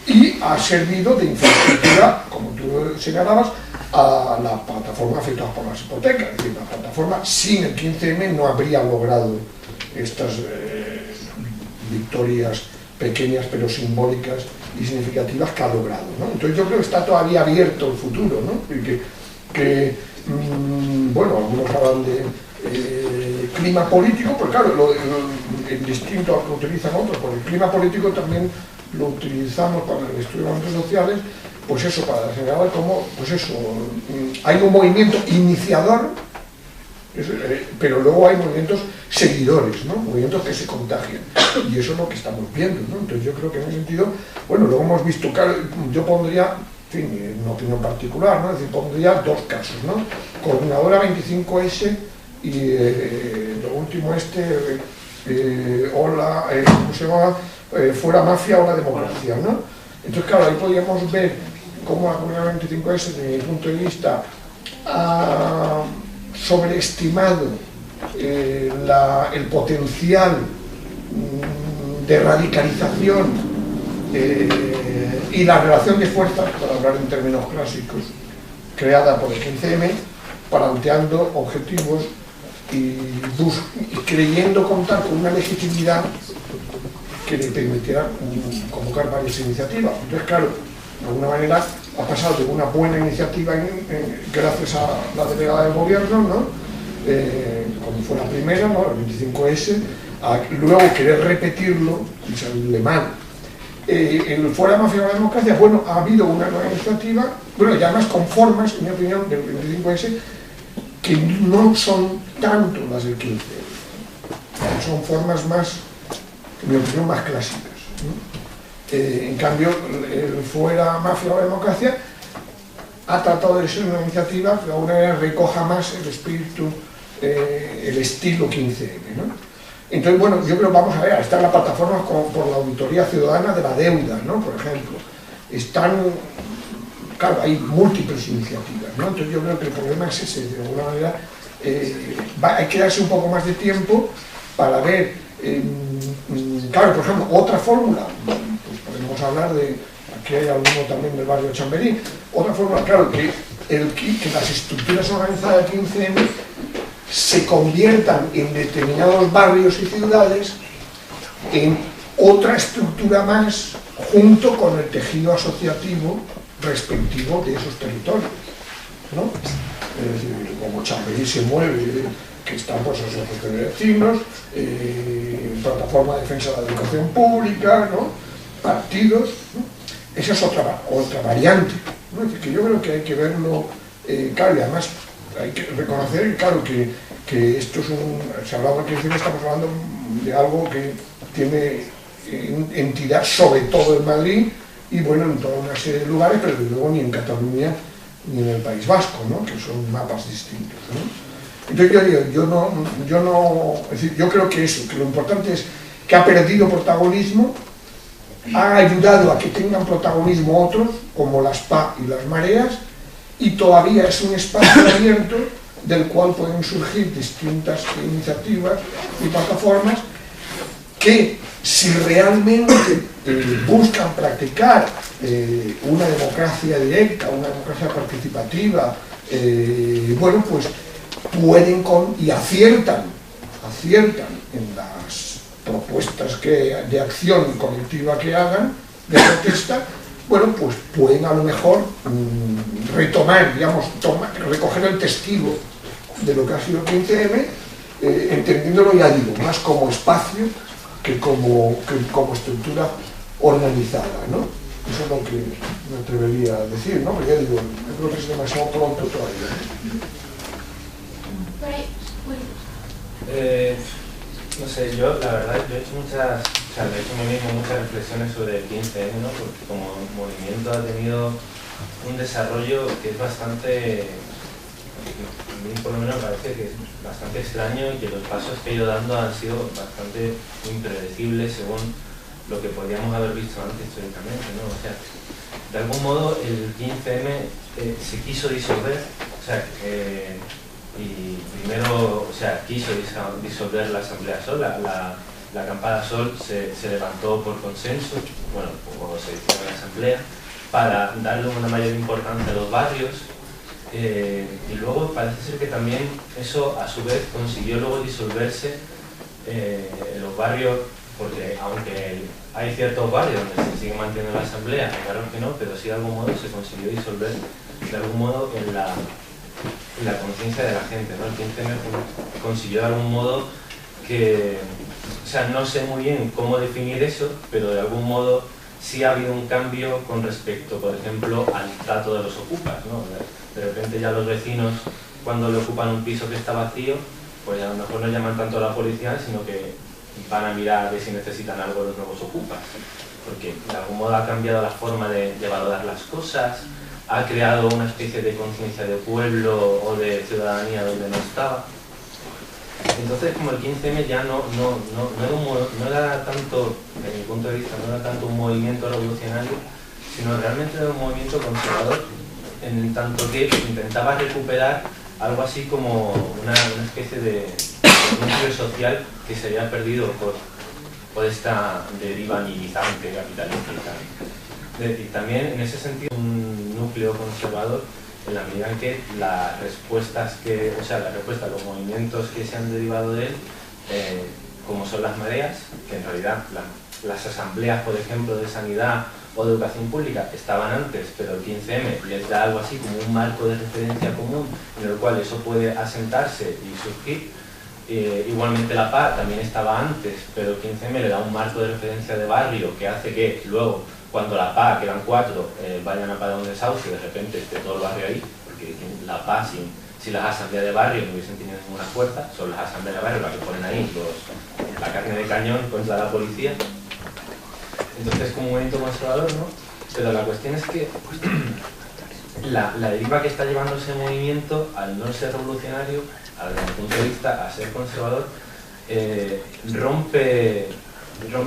y ha servido de infraestructura, como tú señalabas, a la plataforma afectada por las hipotecas. Es decir, la plataforma sin el 15M no habría logrado estas victorias pequeñas pero simbólicas y significativas que ha logrado, ¿no? Entonces yo creo que está todavía abierto el futuro, ¿no? Y bueno, algunos hablan de clima político, porque claro, el distinto al que utilizan otros, porque el clima político también lo utilizamos para el estudio de movimientos sociales, pues eso, para señalar cómo, pues eso, hay un movimiento iniciador, pero luego hay movimientos seguidores, ¿no? Movimientos que se contagian, y eso es lo que estamos viendo, ¿no? Entonces yo creo que en ese sentido, bueno, luego hemos visto, claro, yo pondría, en fin, una opinión particular, ¿no? Es decir, pondría dos casos, ¿no? Coordinadora 25S y lo último ¿cómo se llama? Fuera mafia o la democracia, ¿no? Entonces, claro, ahí podríamos ver cómo la comunidad 25S, desde mi punto de vista, ha sobreestimado el potencial de radicalización y la relación de fuerzas, para hablar en términos clásicos, creada por el 15M, planteando objetivos y creyendo contar con una legitimidad que le permitiera convocar varias iniciativas. Entonces, claro, de alguna manera ha pasado de una buena iniciativa gracias a la delegada del gobierno, ¿no? Como fue la primera, ¿no? El 25S, a luego querer repetirlo, es el alemán. El Fuera Mafia o la Democracia, bueno, ha habido una nueva iniciativa, bueno, ya más con formas, en mi opinión, del 25S, que no son tanto las del 15, son formas más, en mi opinión, más clásicas, ¿no? En cambio, el Fuera Mafia o Democracia ha tratado de ser una iniciativa que de alguna manera recoja más el espíritu, el estilo 15M, ¿no? Entonces, bueno, yo creo, vamos a ver, están las plataformas como por la Auditoría Ciudadana de la Deuda, ¿no? Por ejemplo, están, claro, hay múltiples iniciativas, ¿no? Entonces yo creo que el problema es ese, de alguna manera, hay que darse un poco más de tiempo para ver, claro, por ejemplo, otra fórmula, pues podemos hablar de, aquí hay alguno también del barrio de Chamberí, otra fórmula, claro, que las estructuras organizadas del 15M se conviertan en determinados barrios y ciudades en otra estructura más junto con el tejido asociativo respectivo de esos territorios, ¿no? Es decir, como Chamberí se mueve, que están pues asociaciones de vecinos, plataforma de defensa de la educación pública, ¿no? Partidos, ¿no? Esa es otra variante, ¿no? Es decir, que yo creo que hay que verlo, claro, y además hay que reconocer, claro, que esto es se hablaba que estamos hablando de algo que tiene entidad sobre todo en Madrid y bueno, en toda una serie de lugares, pero desde luego ni en Cataluña ni en el País Vasco, ¿no? Que son mapas distintos, ¿no? Entonces yo digo, es decir, yo creo que eso, que lo importante es que ha perdido protagonismo, ha ayudado a que tengan protagonismo otros, como las PA y las mareas, y todavía es un espacio abierto del cual pueden surgir distintas iniciativas y plataformas que, si realmente buscan practicar una democracia directa, una democracia participativa, bueno, pues pueden y aciertan en las propuestas de acción colectiva que hagan, de protesta, bueno, pues pueden a lo mejor retomar, digamos, recoger el testigo de lo que ha sido el 15M, entendiéndolo, ya digo, más como espacio que como estructura organizada, ¿no? Eso es lo que me atrevería a decir, ¿no? Porque ya digo, yo creo que es demasiado pronto todavía, ¿no? No sé, yo la verdad, yo he hecho muchas, o sea, he hecho a mí mismo muchas reflexiones sobre el 15M, ¿no? Porque como movimiento ha tenido un desarrollo que es bastante, a mí por lo menos me parece que es bastante extraño y que los pasos que ha ido dando han sido bastante impredecibles según lo que podríamos haber visto antes históricamente, ¿no? O sea, de algún modo el 15M se quiso disolver, o sea, y primero, o sea, quiso disolver la Asamblea Sol, la acampada Sol se levantó por consenso, bueno, como se dice en la Asamblea, para darle una mayor importancia a los barrios, y luego parece ser que también eso a su vez consiguió luego disolverse en los barrios, porque aunque hay ciertos barrios donde se sigue manteniendo la Asamblea, hay barrios que no, pero sí de algún modo se consiguió disolver de algún modo en la conciencia de la gente, ¿no? El 15M consiguió de algún modo que, o sea, no sé muy bien cómo definir eso, pero de algún modo sí ha habido un cambio con respecto, por ejemplo, al trato de los ocupas, ¿no? De repente ya los vecinos, cuando le ocupan un piso que está vacío, pues a lo mejor no llaman tanto a la policía, sino que van a mirar a ver si necesitan algo los nuevos ocupas, porque de algún modo ha cambiado la forma de valorar las cosas, ha creado una especie de conciencia de pueblo o de ciudadanía donde no estaba. Entonces, como el 15M ya no era tanto, desde mi punto de vista, no era tanto un movimiento revolucionario, sino realmente era un movimiento conservador, en tanto que intentaba recuperar algo así como una especie de núcleo social que se había perdido por esta deriva nihilizante capitalista. Y también en ese sentido un núcleo conservador en la medida en que las respuestas a los movimientos que se han derivado de él, como son las mareas, que en realidad las asambleas, por ejemplo, de sanidad o de educación pública estaban antes, pero el 15M les da algo así como un marco de referencia común en el cual eso puede asentarse y surgir. Igualmente la PA también estaba antes, pero el 15M le da un marco de referencia de barrio que hace que luego, cuando la PA, que eran 4, vayan a parar un desahucio, de repente esté todo el barrio ahí, porque la PA sin las asambleas de barrio no hubiesen tenido ninguna fuerza, son las asambleas de barrio las que ponen ahí la carne de cañón contra la policía. Entonces, como un movimiento conservador, ¿no? Pero la cuestión es que la deriva que está llevando ese movimiento, al no ser revolucionario, desde mi punto de vista, a ser conservador, rompe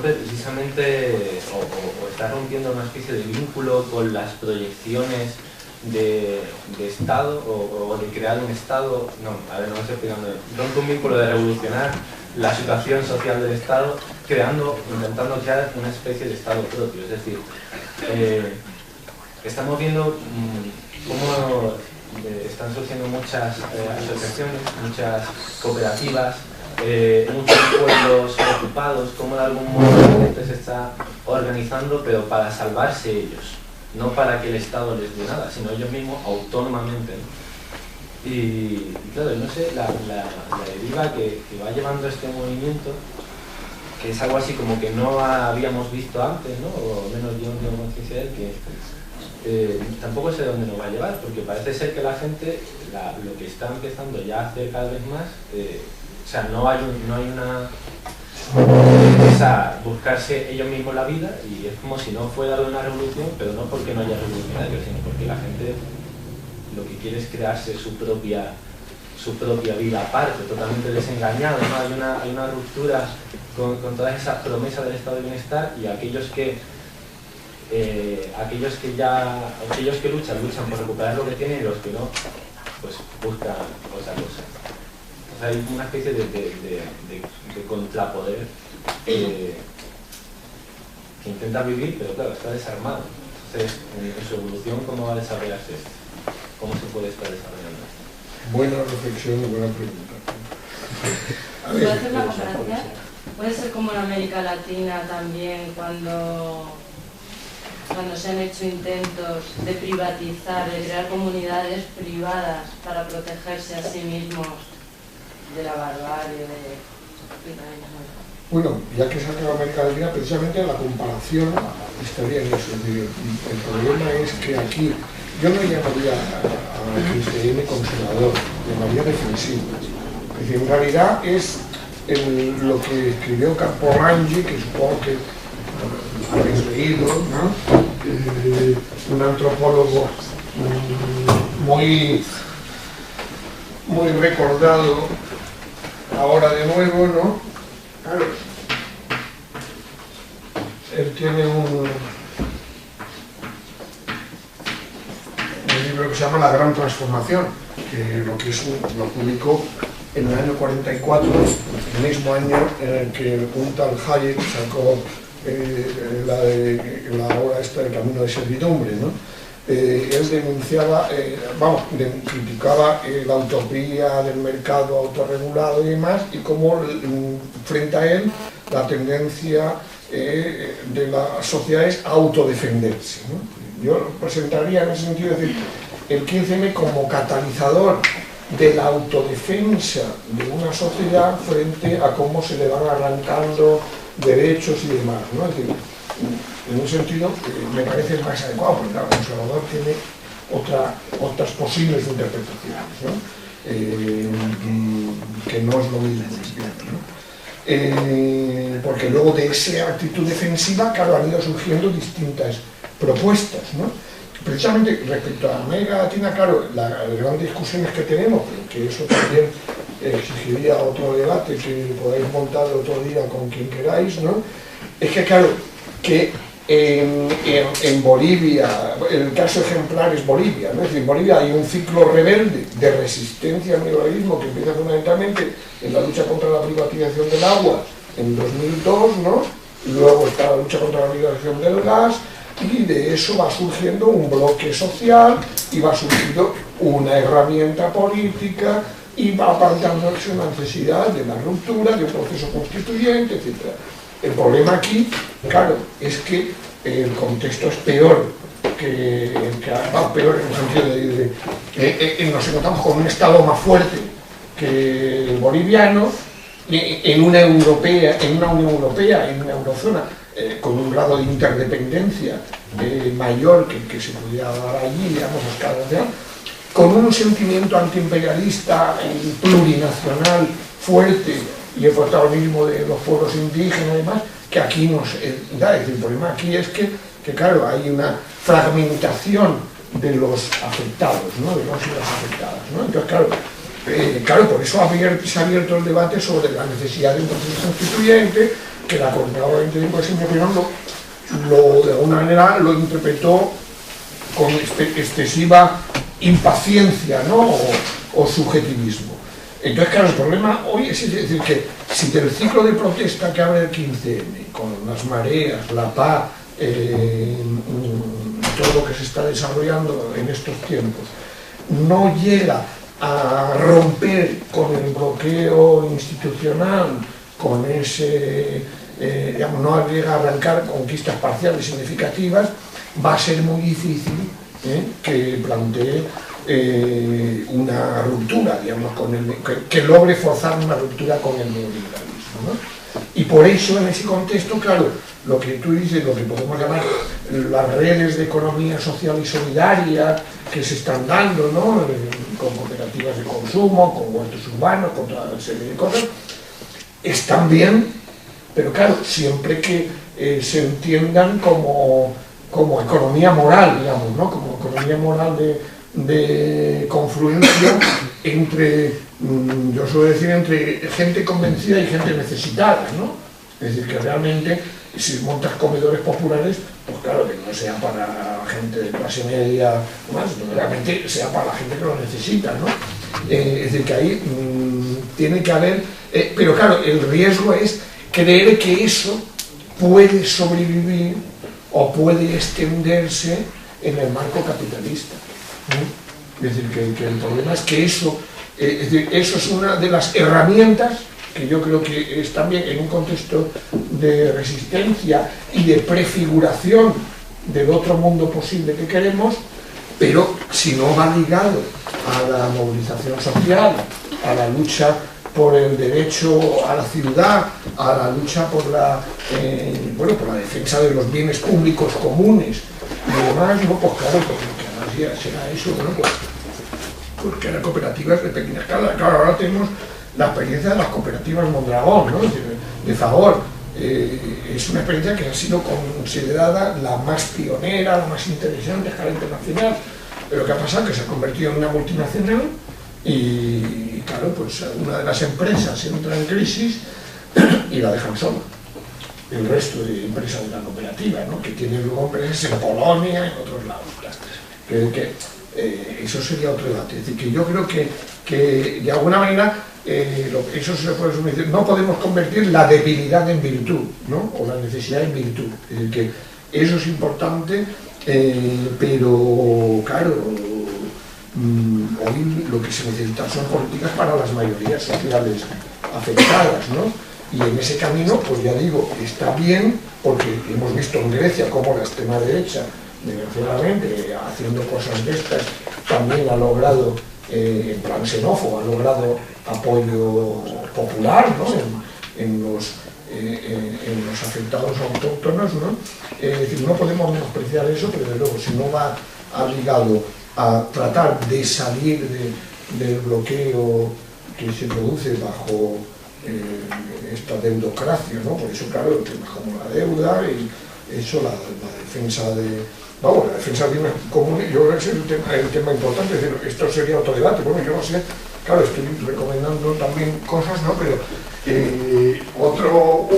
precisamente, o está rompiendo una especie de vínculo con las proyecciones de Estado, o de crear un Estado, no me estoy explicando, rompe un vínculo de revolucionar la situación social del Estado, intentando crear una especie de Estado propio. Es decir, estamos viendo cómo están surgiendo muchas asociaciones, muchas cooperativas, muchos pueblos ocupados, cómo de algún modo la gente se está organizando, pero para salvarse ellos, no para que el Estado les dé nada, sino ellos mismos autónomamente, ¿no? Y claro, no sé, la deriva que va llevando este movimiento, que es algo así como que no habíamos visto antes, ¿no? O al menos yo no tengo conciencia de él, que tampoco sé dónde nos va a llevar, porque parece ser que la gente, lo que está empezando ya a hacer cada vez más, o sea, no hay una es a buscarse ellos mismos la vida, y es como si no fuera de una revolución, pero no porque no haya revolucionarios, sino porque la gente lo que quiere es crearse su propia vida aparte, totalmente desengañado, ¿no? Hay una ruptura con todas esas promesas del estado de bienestar, y aquellos que luchan por recuperar lo que tienen, y los que no, pues buscan otra cosa. O sea, hay una especie de contrapoder que intenta vivir, pero claro, está desarmado. Entonces, en su evolución, ¿cómo va a desarrollarse esto? ¿Cómo se puede estar desarrollando esto? Buena reflexión y buena pregunta. ¿Puedo hacer una comparación? Puede ser como en América Latina también, cuando se han hecho intentos de privatizar, de crear comunidades privadas para protegerse a sí mismos de la barbarie, Bueno, ya que se ha creado América Latina, precisamente la comparación estaría en eso. El problema es que aquí, yo no llamaría al 15M conservador, llamaría defensivo. Es decir, en realidad es lo que escribió Campolangi, que supongo que habéis leído, ¿no? Un antropólogo muy recordado ahora de nuevo, ¿no? Claro. Él tiene un libro que se llama La Gran Transformación, que lo publicó en el año 44, el mismo año en el que un tal Hayek sacó la obra esta de Camino de Servidumbre, ¿no? Él denunciaba, criticaba la utopía del mercado autorregulado y demás, y cómo frente a él la tendencia de las sociedades a autodefenderse, ¿no? Yo lo presentaría en ese sentido, es decir, el 15M como catalizador de la autodefensa de una sociedad frente a cómo se le van arrancando derechos y demás, ¿no? Es decir, en un sentido me parece más adecuado, porque el conservador tiene otras posibles interpretaciones, ¿no? Que no es lo mismo, ¿no? Porque luego de esa actitud defensiva, claro, han ido surgiendo distintas propuestas, ¿no? Precisamente respecto a América Latina, claro, las grandes discusiones que tenemos, que eso también exigiría otro debate que podáis montar otro día con quien queráis, ¿no? Es que, claro, que en Bolivia, el caso ejemplar es Bolivia, ¿no? Es decir, en Bolivia hay un ciclo rebelde de resistencia al neoliberalismo que empieza fundamentalmente en la lucha contra la privatización del agua en 2002, ¿no? Luego está la lucha contra la privatización del gas, y de eso va surgiendo un bloque social y va surgiendo una herramienta política y va planteándose una necesidad de la ruptura, de un proceso constituyente, etc. El problema aquí, claro, es que el contexto es peor, va peor en el sentido de nos encontramos con un Estado más fuerte que el boliviano, en una Unión Europea, en una eurozona, con un grado de interdependencia mayor que se pudiera dar allí, digamos, a escala real, con un sentimiento antiimperialista plurinacional fuerte y el protagonismo de los pueblos indígenas y demás, que aquí nos da. Es decir, el problema aquí es que claro, hay una fragmentación de los afectados, ¿no? De los y las afectadas, ¿no? Entonces, claro, por eso se ha abierto el debate sobre la necesidad de un proceso constituyente, que la coordinadora de 25 de opinión de alguna manera lo interpretó con excesiva impaciencia, ¿no? o subjetivismo. Entonces, claro, el problema hoy es decir que si del ciclo de protesta que abre el 15M, con las mareas, la paz, todo lo que se está desarrollando en estos tiempos, no llega a romper con el bloqueo institucional, con ese, digamos, no llega a arrancar conquistas parciales significativas, va a ser muy difícil que plantee una ruptura, digamos, que logre forzar una ruptura con el neoliberalismo, ¿no? Y por eso, en ese contexto, claro, lo que tú dices, lo que podemos llamar las redes de economía social y solidaria que se están dando, ¿no? Con cooperativas de consumo, con huertos urbanos, con toda una serie de cosas, están bien, pero claro, siempre que se entiendan como economía moral, digamos, ¿no? Como economía moral de confluencia entre, yo suelo decir, entre gente convencida y gente necesitada, ¿no? Es decir, que realmente, si montas comedores populares, pues claro, que no sea para gente de clase media o más, sino que realmente sea para la gente que lo necesita, ¿no? Es decir, que ahí tiene que haber, pero claro, el riesgo es creer que eso puede sobrevivir o puede extenderse en el marco capitalista, ¿no? Es decir, que el problema es que eso es una de las herramientas que yo creo que es también en un contexto de resistencia y de prefiguración del otro mundo posible que queremos, pero si no va ligado a la movilización social, a la lucha por el derecho a la ciudad, a la lucha por la defensa de los bienes públicos comunes y demás, ¿no? Pues claro, pues lo que ahora será eso, bueno, pues que eran cooperativas de pequeña escala. Claro, ahora tenemos la experiencia de las cooperativas Mondragón, ¿no? De Fagor. Es una experiencia que ha sido considerada la más pionera, la más interesante a escala internacional, pero ¿qué ha pasado? Que se ha convertido en una multinacional y claro, pues una de las empresas entra en crisis y la dejan sola. El resto de empresas de la cooperativa, ¿no? Que tienen luego empresas en Polonia y en otros lados. Eso sería otro debate. Es decir, que yo creo que de alguna manera eso se puede resumir. No podemos convertir la debilidad en virtud, ¿no? O la necesidad en virtud. Es decir, que eso es importante, pero claro, hoy lo que se necesita son políticas para las mayorías sociales afectadas, ¿no? Y en ese camino, pues ya digo, está bien, porque hemos visto en Grecia cómo la extrema derecha, desgraciadamente, haciendo cosas de estas, también ha logrado, en plan xenófobo, ha logrado apoyo popular, ¿no? en los afectados autóctonos, ¿no? Es decir, no podemos menospreciar eso, pero desde luego, si no va ligado a tratar de salir del bloqueo que se produce bajo esta deudocracia, ¿no? Por eso, claro, temas como la deuda y eso, la defensa de... Vamos, la defensa de bienes comunes, yo creo que es el tema importante, es decir, esto sería otro debate. Bueno, yo no sé, claro, estoy recomendando también cosas, ¿no? Pero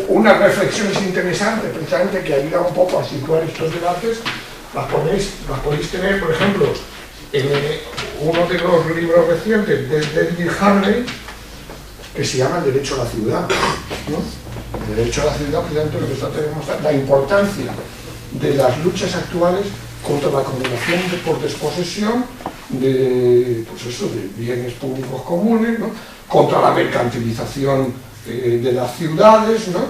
unas reflexiones interesantes, precisamente, que ayudan un poco a situar estos debates, las podéis tener, por ejemplo, en uno de los libros recientes de David Harvey, que se llama El derecho a la ciudad, ¿no? El derecho a la ciudad, precisamente, lo que trata de demostrar la importancia de las luchas actuales contra la acumulación por desposesión de bienes públicos comunes, ¿no? Contra la mercantilización de las ciudades, ¿no?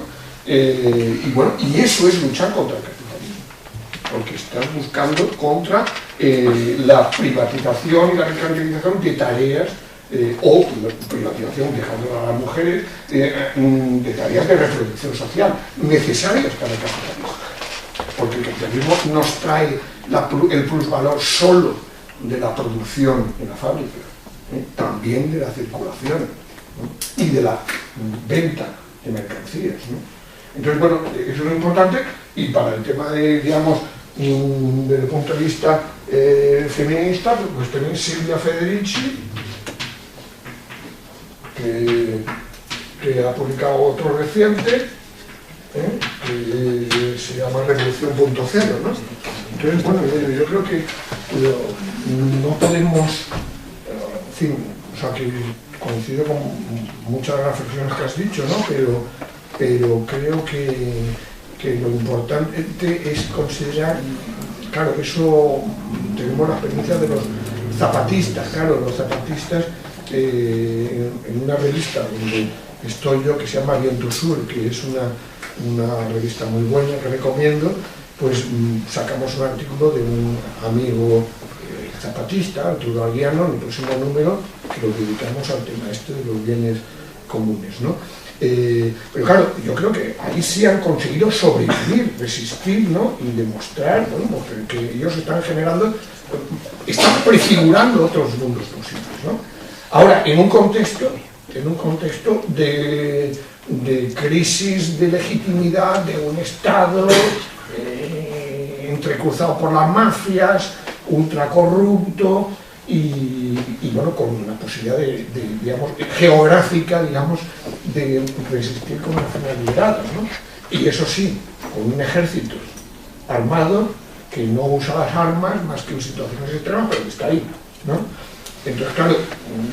Y eso es luchar contra el capitalismo, porque estás buscando contra la privatización y la mercantilización de tareas o la privatización, dejando a las mujeres, de tareas de reproducción social necesarias para el capitalismo. Porque el capitalismo nos trae el plusvalor solo de la producción en la fábrica, también de la circulación, ¿no? Y de la venta de mercancías, ¿no? Entonces, bueno, eso es lo importante. Y para el tema de, digamos, desde el punto de vista feminista, pues tenéis Silvia Federici, que ha publicado otro reciente, que se llama Revolución 0.0, ¿no? Entonces, bueno, yo creo que no podemos, en fin, o sea, que coincido con muchas de las reflexiones que has dicho, ¿no? Pero creo que lo importante es considerar, claro, eso tenemos la experiencia de los zapatistas, claro, los zapatistas en una revista donde estoy yo, que se llama Viento Sur, que es una revista muy buena que recomiendo, pues sacamos un artículo de un amigo zapatista, Arturo Aguiano, en el próximo número, que lo dedicamos al tema de los bienes comunes, ¿no? Pero claro, yo creo que ahí sí han conseguido sobrevivir, resistir, ¿no? Y demostrar, bueno, que ellos están generando, están prefigurando otros mundos posibles, ¿no? Ahora, en un contexto de de crisis de legitimidad de un Estado entrecruzado por las mafias, ultracorrupto y bueno, con una posibilidad digamos, geográfica, digamos, de resistir con las finalidades, ¿no? Y eso sí, con un ejército armado que no usa las armas más que en situaciones extremas, pero que está ahí, ¿no? Entonces, claro,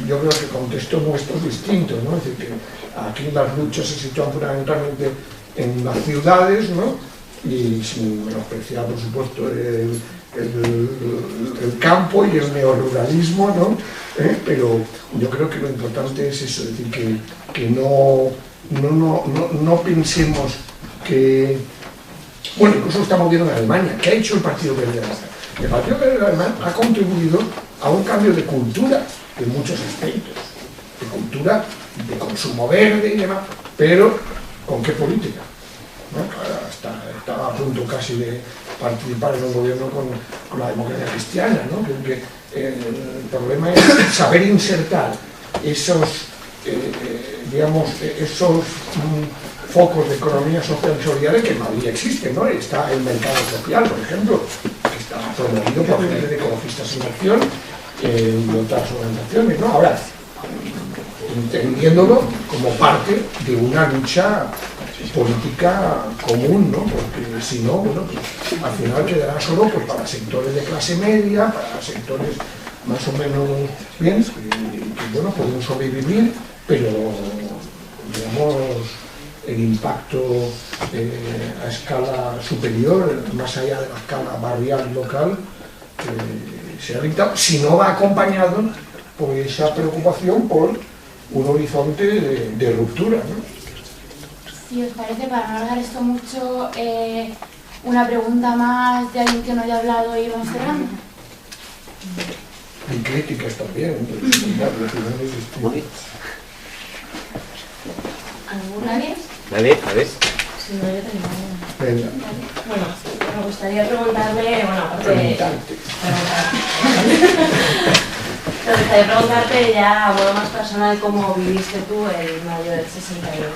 yo creo que el contexto nuestro es distinto, ¿no? Es decir, que aquí las luchas se sitúan fundamentalmente en las ciudades, ¿no? Y sin menospreciar, por supuesto, el campo y el neoruralismo, ¿no? Pero yo creo que lo importante es eso, es decir, que no pensemos que... Bueno, incluso lo estamos viendo en Alemania. ¿Qué ha hecho el Partido Verde Alemán? El Partido Verde Alemán ha contribuido a un cambio de cultura en muchos aspectos, de cultura de consumo verde y demás, pero ¿con qué política? ¿No? Estaba a punto casi de participar en un gobierno con la democracia cristiana, ¿no? Porque el problema es saber insertar esos, digamos, esos focos de economía social y solidaria que en Madrid existen, ¿no? Está el mercado social, por ejemplo, que está promovido por gente de Ecologistas en Acción y otras organizaciones, ¿no? Ahora, entendiéndolo como parte de una lucha política común, ¿no? Porque si no, bueno, pues, al final quedará solo pues, para sectores de clase media, para sectores más o menos bien, que bueno, pueden sobrevivir, pero digamos el impacto a escala superior, más allá de la escala barrial local, se ha dictado, si no va acompañado por esa preocupación por un horizonte de ruptura, ¿no? Si os parece, para no alargar esto mucho, una pregunta más de alguien que no haya hablado y vamos cerrando. Y críticas también. ¿Nadie? ¿Nadie? A ver. Si no, yo tengo una. Venga. Bueno, me gustaría preguntarle, bueno, aparte de... Me gustaría preguntarte ya a modo más personal cómo viviste tú el mayo del 68,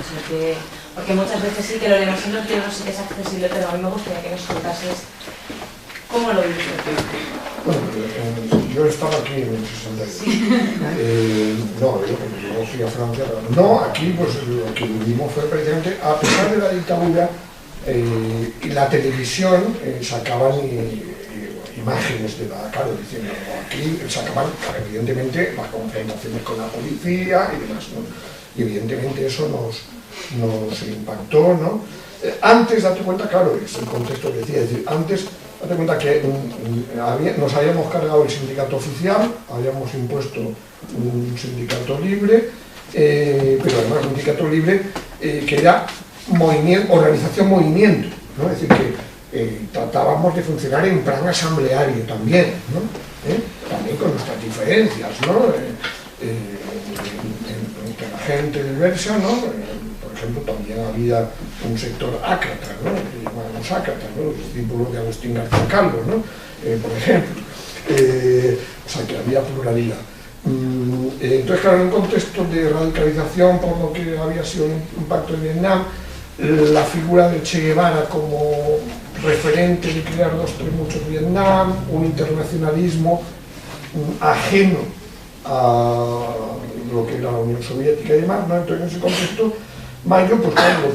porque muchas veces sí que lo leemos en los libros, sí que es accesible, pero a mí me gustaría que nos contases cómo lo viviste tú. Bueno, yo estaba aquí en el 68. Sí. No, yo fui a Francia. No, aquí pues lo que vivimos fue precisamente, a pesar de la dictadura, y la televisión sacaban imágenes de la cara diciendo, aquí sacaban evidentemente las confrontaciones con la policía y demás, ¿no? Y evidentemente eso nos impactó, ¿no? Antes, date cuenta, claro, es el contexto que decía, es decir, antes, date cuenta que nos habíamos cargado el sindicato oficial, habíamos impuesto un sindicato libre, pero además un sindicato libre que era organización-movimiento, ¿no? Es decir, que tratábamos de funcionar en plan asambleario también, ¿no? También con nuestras diferencias, ¿no? Entre la gente diversa, ¿no? Por ejemplo, también había un sector ácrata, ¿no? Que llamábamos ácrata, ¿no? Los discípulos de Agustín García Calvo, ¿no? Por ejemplo. O sea, que había pluralidad. Entonces, claro, en un contexto de radicalización por lo que había sido el impacto de Vietnam, la figura de Che Guevara como referente de crear dos tremuchos Vietnam, un internacionalismo ajeno a lo que era la Unión Soviética y demás, ¿no? Entonces, en ese contexto, Mayo, pues claro,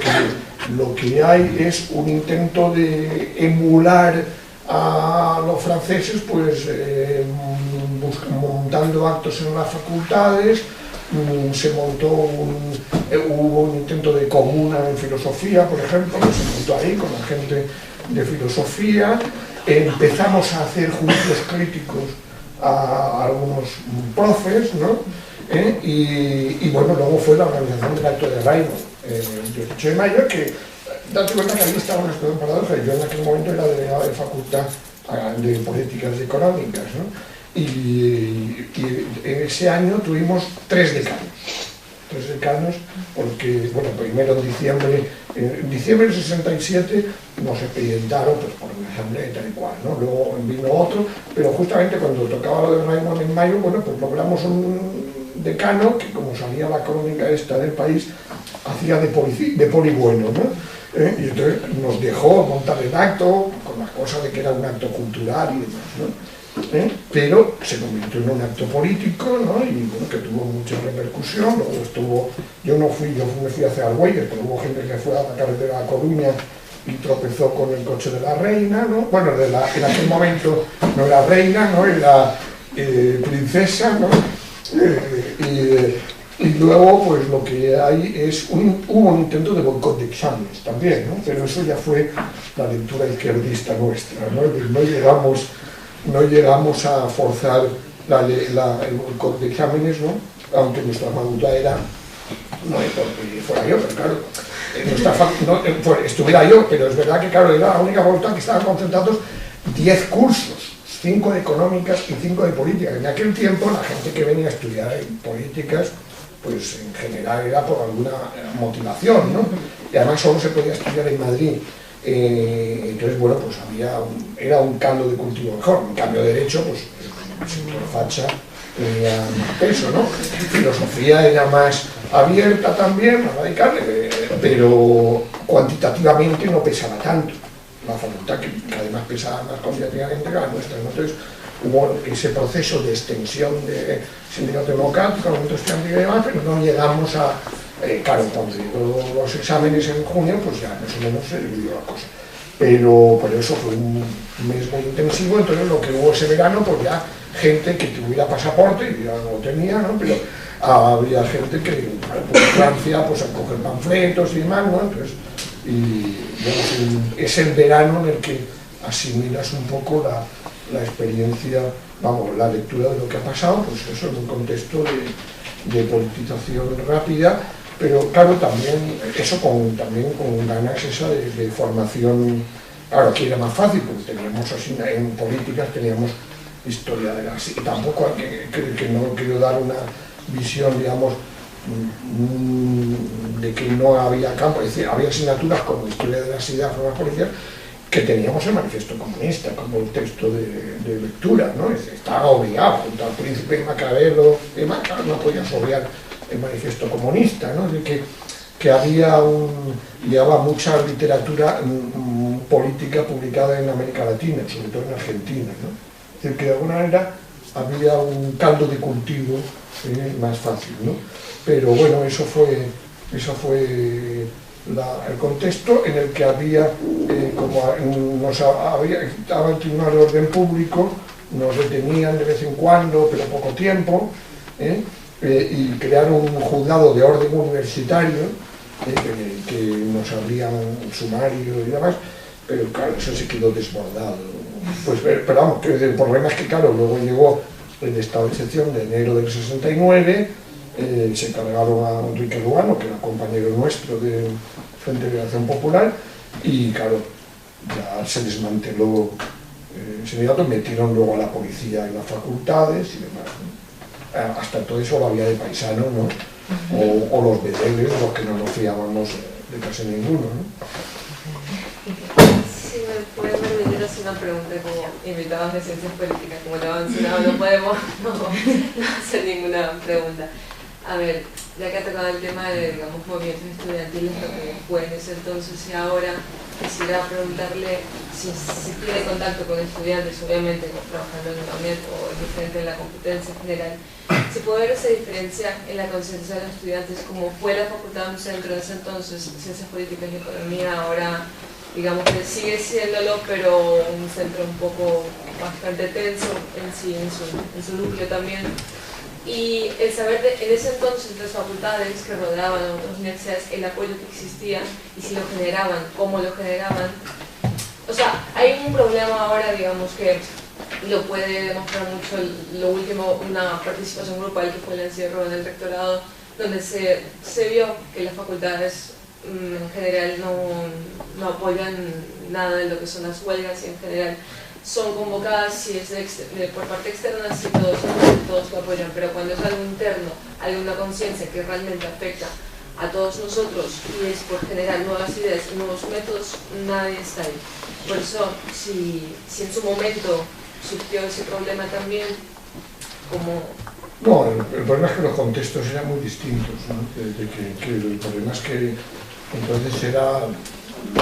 lo que hay es un intento de emular a los franceses, pues montando actos en las facultades. Se montó hubo un intento de comuna en filosofía, por ejemplo, que se montó ahí con la gente de filosofía. Empezamos a hacer juicios críticos a algunos profes, ¿no? Y bueno, luego fue la organización del acto de Raimon, el 18 de mayo, que date cuenta que ahí estaba una situación paradoja. Yo en aquel momento era delegado de facultad de políticas económicas, ¿no? Y en ese año tuvimos 3 decanos, porque, bueno, primero en diciembre del 67 nos expedientaron pues, por una asamblea y tal y cual, ¿no? Luego vino otro, pero justamente cuando tocaba lo de Raimon en mayo, bueno, pues logramos un decano que, como salía la crónica esta del País, hacía de poli bueno, ¿no? Y entonces nos dejó montar el acto con la cosa de que era un acto cultural y demás, ¿no? Pero se convirtió en un acto político, ¿no? Y bueno, que tuvo mucha repercusión. Luego estuvo, yo me fui hacia Argüelles, pero hubo gente que fue a la carretera de Coruña y tropezó con el coche de la reina, ¿no? Bueno, en aquel momento no era reina, ¿no? Era princesa, ¿no? Y luego, pues lo que hay es hubo un intento de boicot de exámenes también, ¿no? Pero eso ya fue la lectura izquierdista nuestra, ¿no? No llegamos a forzar el boicot de exámenes, ¿no? Aunque nuestra facultad era, no es porque fuera yo, pero claro, estuviera yo, pero es verdad que claro, era la única facultad que estaban concentrados 10 cursos, 5 de económicas y 5 de políticas. En aquel tiempo la gente que venía a estudiar en políticas, pues en general era por alguna motivación, ¿no? Y además solo se podía estudiar en Madrid. Entonces, bueno, pues era un caldo de cultivo mejor. En cambio, derecho, pues el sector facha tenía más peso, ¿no? Filosofía era más abierta también, más radical, pero cuantitativamente no pesaba tanto. La facultad que además pesaba más cuantitativamente que la nuestra, ¿no? Entonces hubo ese proceso de extensión de sindicato democrático, movimiento estudiantil y demás, pero no llegamos a... claro, cuando llegó los exámenes en junio, pues ya más o menos se dividió la cosa. Pero por eso fue un mes muy intensivo, entonces lo que hubo ese verano, pues ya gente que tuviera pasaporte, y ya no lo tenía, ¿no? Pero había gente que, por Francia, pues a coger panfletos y demás, ¿no? Entonces, bueno, es el verano en el que asimilas un poco la experiencia, vamos, la lectura de lo que ha pasado, pues eso en un contexto de politización rápida, pero claro, también eso también con ganas esa de formación. Claro, aquí era más fácil, porque teníamos así, en políticas teníamos historia de las... Y tampoco que no quiero dar una visión, digamos, de que no había campo, es decir, había asignaturas como historia de las ideas, formas políticas, que teníamos el manifiesto comunista como el texto de lectura, ¿no? Estaba obligado, junto al príncipe Maquiavelo y demás, claro, no podías obviar el manifiesto comunista, ¿no? Que llevaba mucha literatura política publicada en América Latina, sobre todo en Argentina, ¿no? Es decir, que de alguna manera había un caldo de cultivo más fácil, ¿no? Pero bueno, eso fue el contexto en el que había, estaba el Tribunal de Orden Público, nos detenían de vez en cuando, pero poco tiempo, y crearon un juzgado de orden universitario, que nos abrían un sumario y demás, pero claro, eso se quedó desbordado. Pues, pero vamos, que el problema es que claro, luego llegó el estado de excepción de enero del 69, se cargaron a Enrique Ruano, que era compañero nuestro de Frente de Liberación Popular, y claro, ya se desmanteló el sindicato, metieron luego a la policía en las facultades y demás, ¿no? Hasta todo eso lo había de paisano, ¿no? O los bedeles, los que no nos fiábamos de casi ninguno, ¿no? Si me pueden permitir hacer una pregunta como invitados de ciencias políticas, como lo han mencionado, no podemos no hacer ninguna pregunta. A ver, ya que ha tocado el tema de, digamos, movimientos estudiantiles, lo que fue en ese entonces y ahora, quisiera preguntarle si tiene contacto con estudiantes, obviamente trabajando en un ambiente o diferente en la competencia general, si puede ver esa diferencia en la conciencia de los estudiantes, como fue la facultad un centro en ese entonces, Ciencias Políticas y Economía, ahora digamos que sigue siéndolo, pero un centro un poco bastante tenso en sí, en su núcleo también. Y el saber en ese entonces las facultades que rodeaban a otras universidades, el apoyo que existía y si lo generaban, cómo lo generaban. O sea, hay un problema ahora, digamos, que lo puede demostrar mucho lo último, una participación grupal que fue el encierro en el rectorado, donde se vio que las facultades en general no apoyan nada de lo que son las huelgas y en general son convocadas si es por parte externa, si todos lo apoyan, pero cuando es algo interno, hay una conciencia que realmente afecta a todos nosotros y es por generar nuevas ideas y nuevos métodos, nadie está ahí. Por eso, si en su momento surgió ese problema también, No, el problema es que los contextos eran muy distintos, ¿no? Que el problema es que entonces era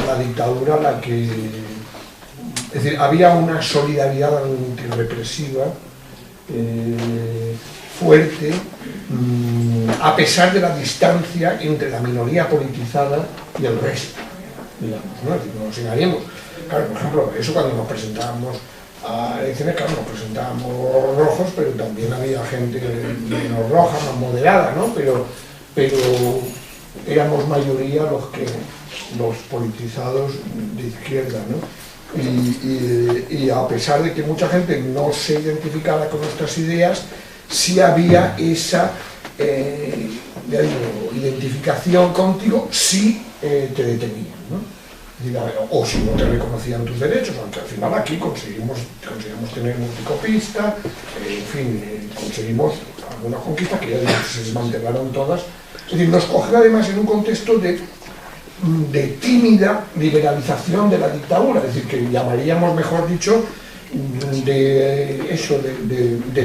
la dictadura la que... Es decir, había una solidaridad antirrepresiva fuerte, a pesar de la distancia entre la minoría politizada y el resto, digamos, ¿no? Es decir, no nos engañemos. Claro, por ejemplo, eso cuando nos presentábamos a elecciones, claro, nos presentábamos rojos, pero también había gente menos roja, más moderada, ¿no? Pero éramos mayoría los politizados de izquierda, ¿no? Y a pesar de que mucha gente no se identificara con nuestras ideas, sí había esa identificación contigo, sí te detenían, ¿no? O si no te reconocían tus derechos, aunque al final aquí conseguimos tener multicopista, en fin, conseguimos algunas conquistas que ya se desmantelaron todas. Es decir, nos cogió además en un contexto de tímida liberalización de la dictadura, es decir, que llamaríamos, mejor dicho, de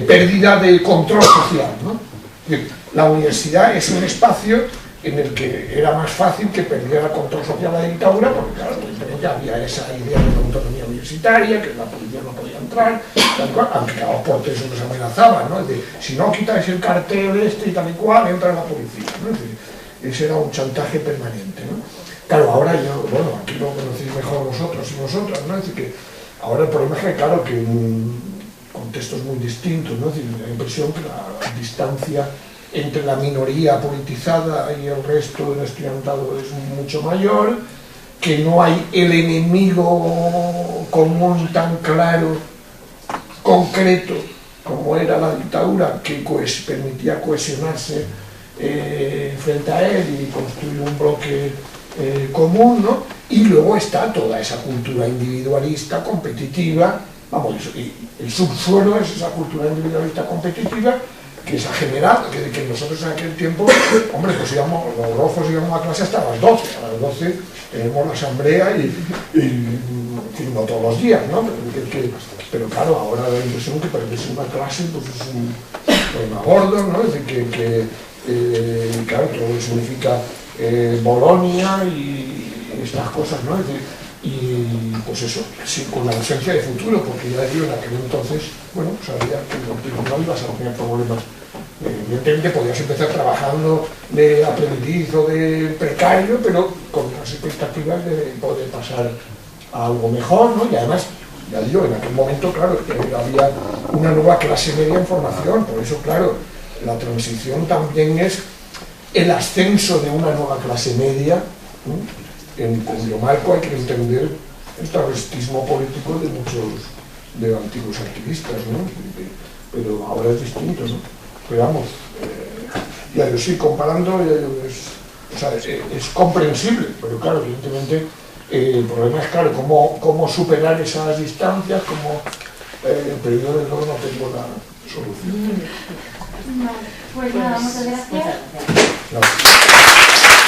pérdida de control social, ¿no? Es decir, la universidad es un espacio en el que era más fácil que perdiera el control social la dictadura, porque claro, ya había esa idea de la autonomía universitaria, que la policía no podía entrar, tal cual, aunque claro, por eso nos amenazaban, ¿no? De, si no quitáis el cartel este y tal y cual, entra la policía, ¿no? Es decir, ese era un chantaje permanente, ¿no? Claro, ahora bueno, aquí lo conocéis mejor vosotros y vosotras, ¿no? Es decir, que ahora el problema es que, claro, que en contextos muy distintos, ¿no? Es decir, la impresión que la distancia entre la minoría politizada y el resto del estudiantado es mucho mayor, que no hay el enemigo común tan claro, concreto, como era la dictadura, que permitía cohesionarse frente a él y construir un bloque común, ¿no? Y luego está toda esa cultura individualista, competitiva, vamos, y el subsuelo es esa cultura individualista competitiva que se ha generado, que nosotros en aquel tiempo, hombre, pues íbamos, los rojos íbamos a clase hasta las 12, a las 12 tenemos la asamblea y no todos los días, ¿no? Pero claro, ahora la impresión que perderse una clase pues es un problema gordo, ¿no? Es decir, claro, todo significa Bolonia y estas cosas, ¿no? Es decir, y pues eso, sí, con la ausencia de futuro, porque ya digo, en aquel entonces, bueno, sabía que no ibas a tener problemas. Evidentemente podías empezar trabajando de aprendiz o de precario, pero con las expectativas de poder pasar a algo mejor, ¿no? Y además, ya digo, en aquel momento, claro, que había una nueva clase media en formación, por eso, claro, la transición también es el ascenso de una nueva clase media, ¿no? En cuyo marco hay que entender el terrorismo político de muchos de antiguos activistas, ¿no? Pero ahora es distinto, ¿no? Pero vamos, ya yo sí, comparando, es comprensible, pero claro, evidentemente el problema es, claro, cómo superar esas distancias, pero yo de nuevo no tengo la solución. Pues nada, muchas gracias. Gracias.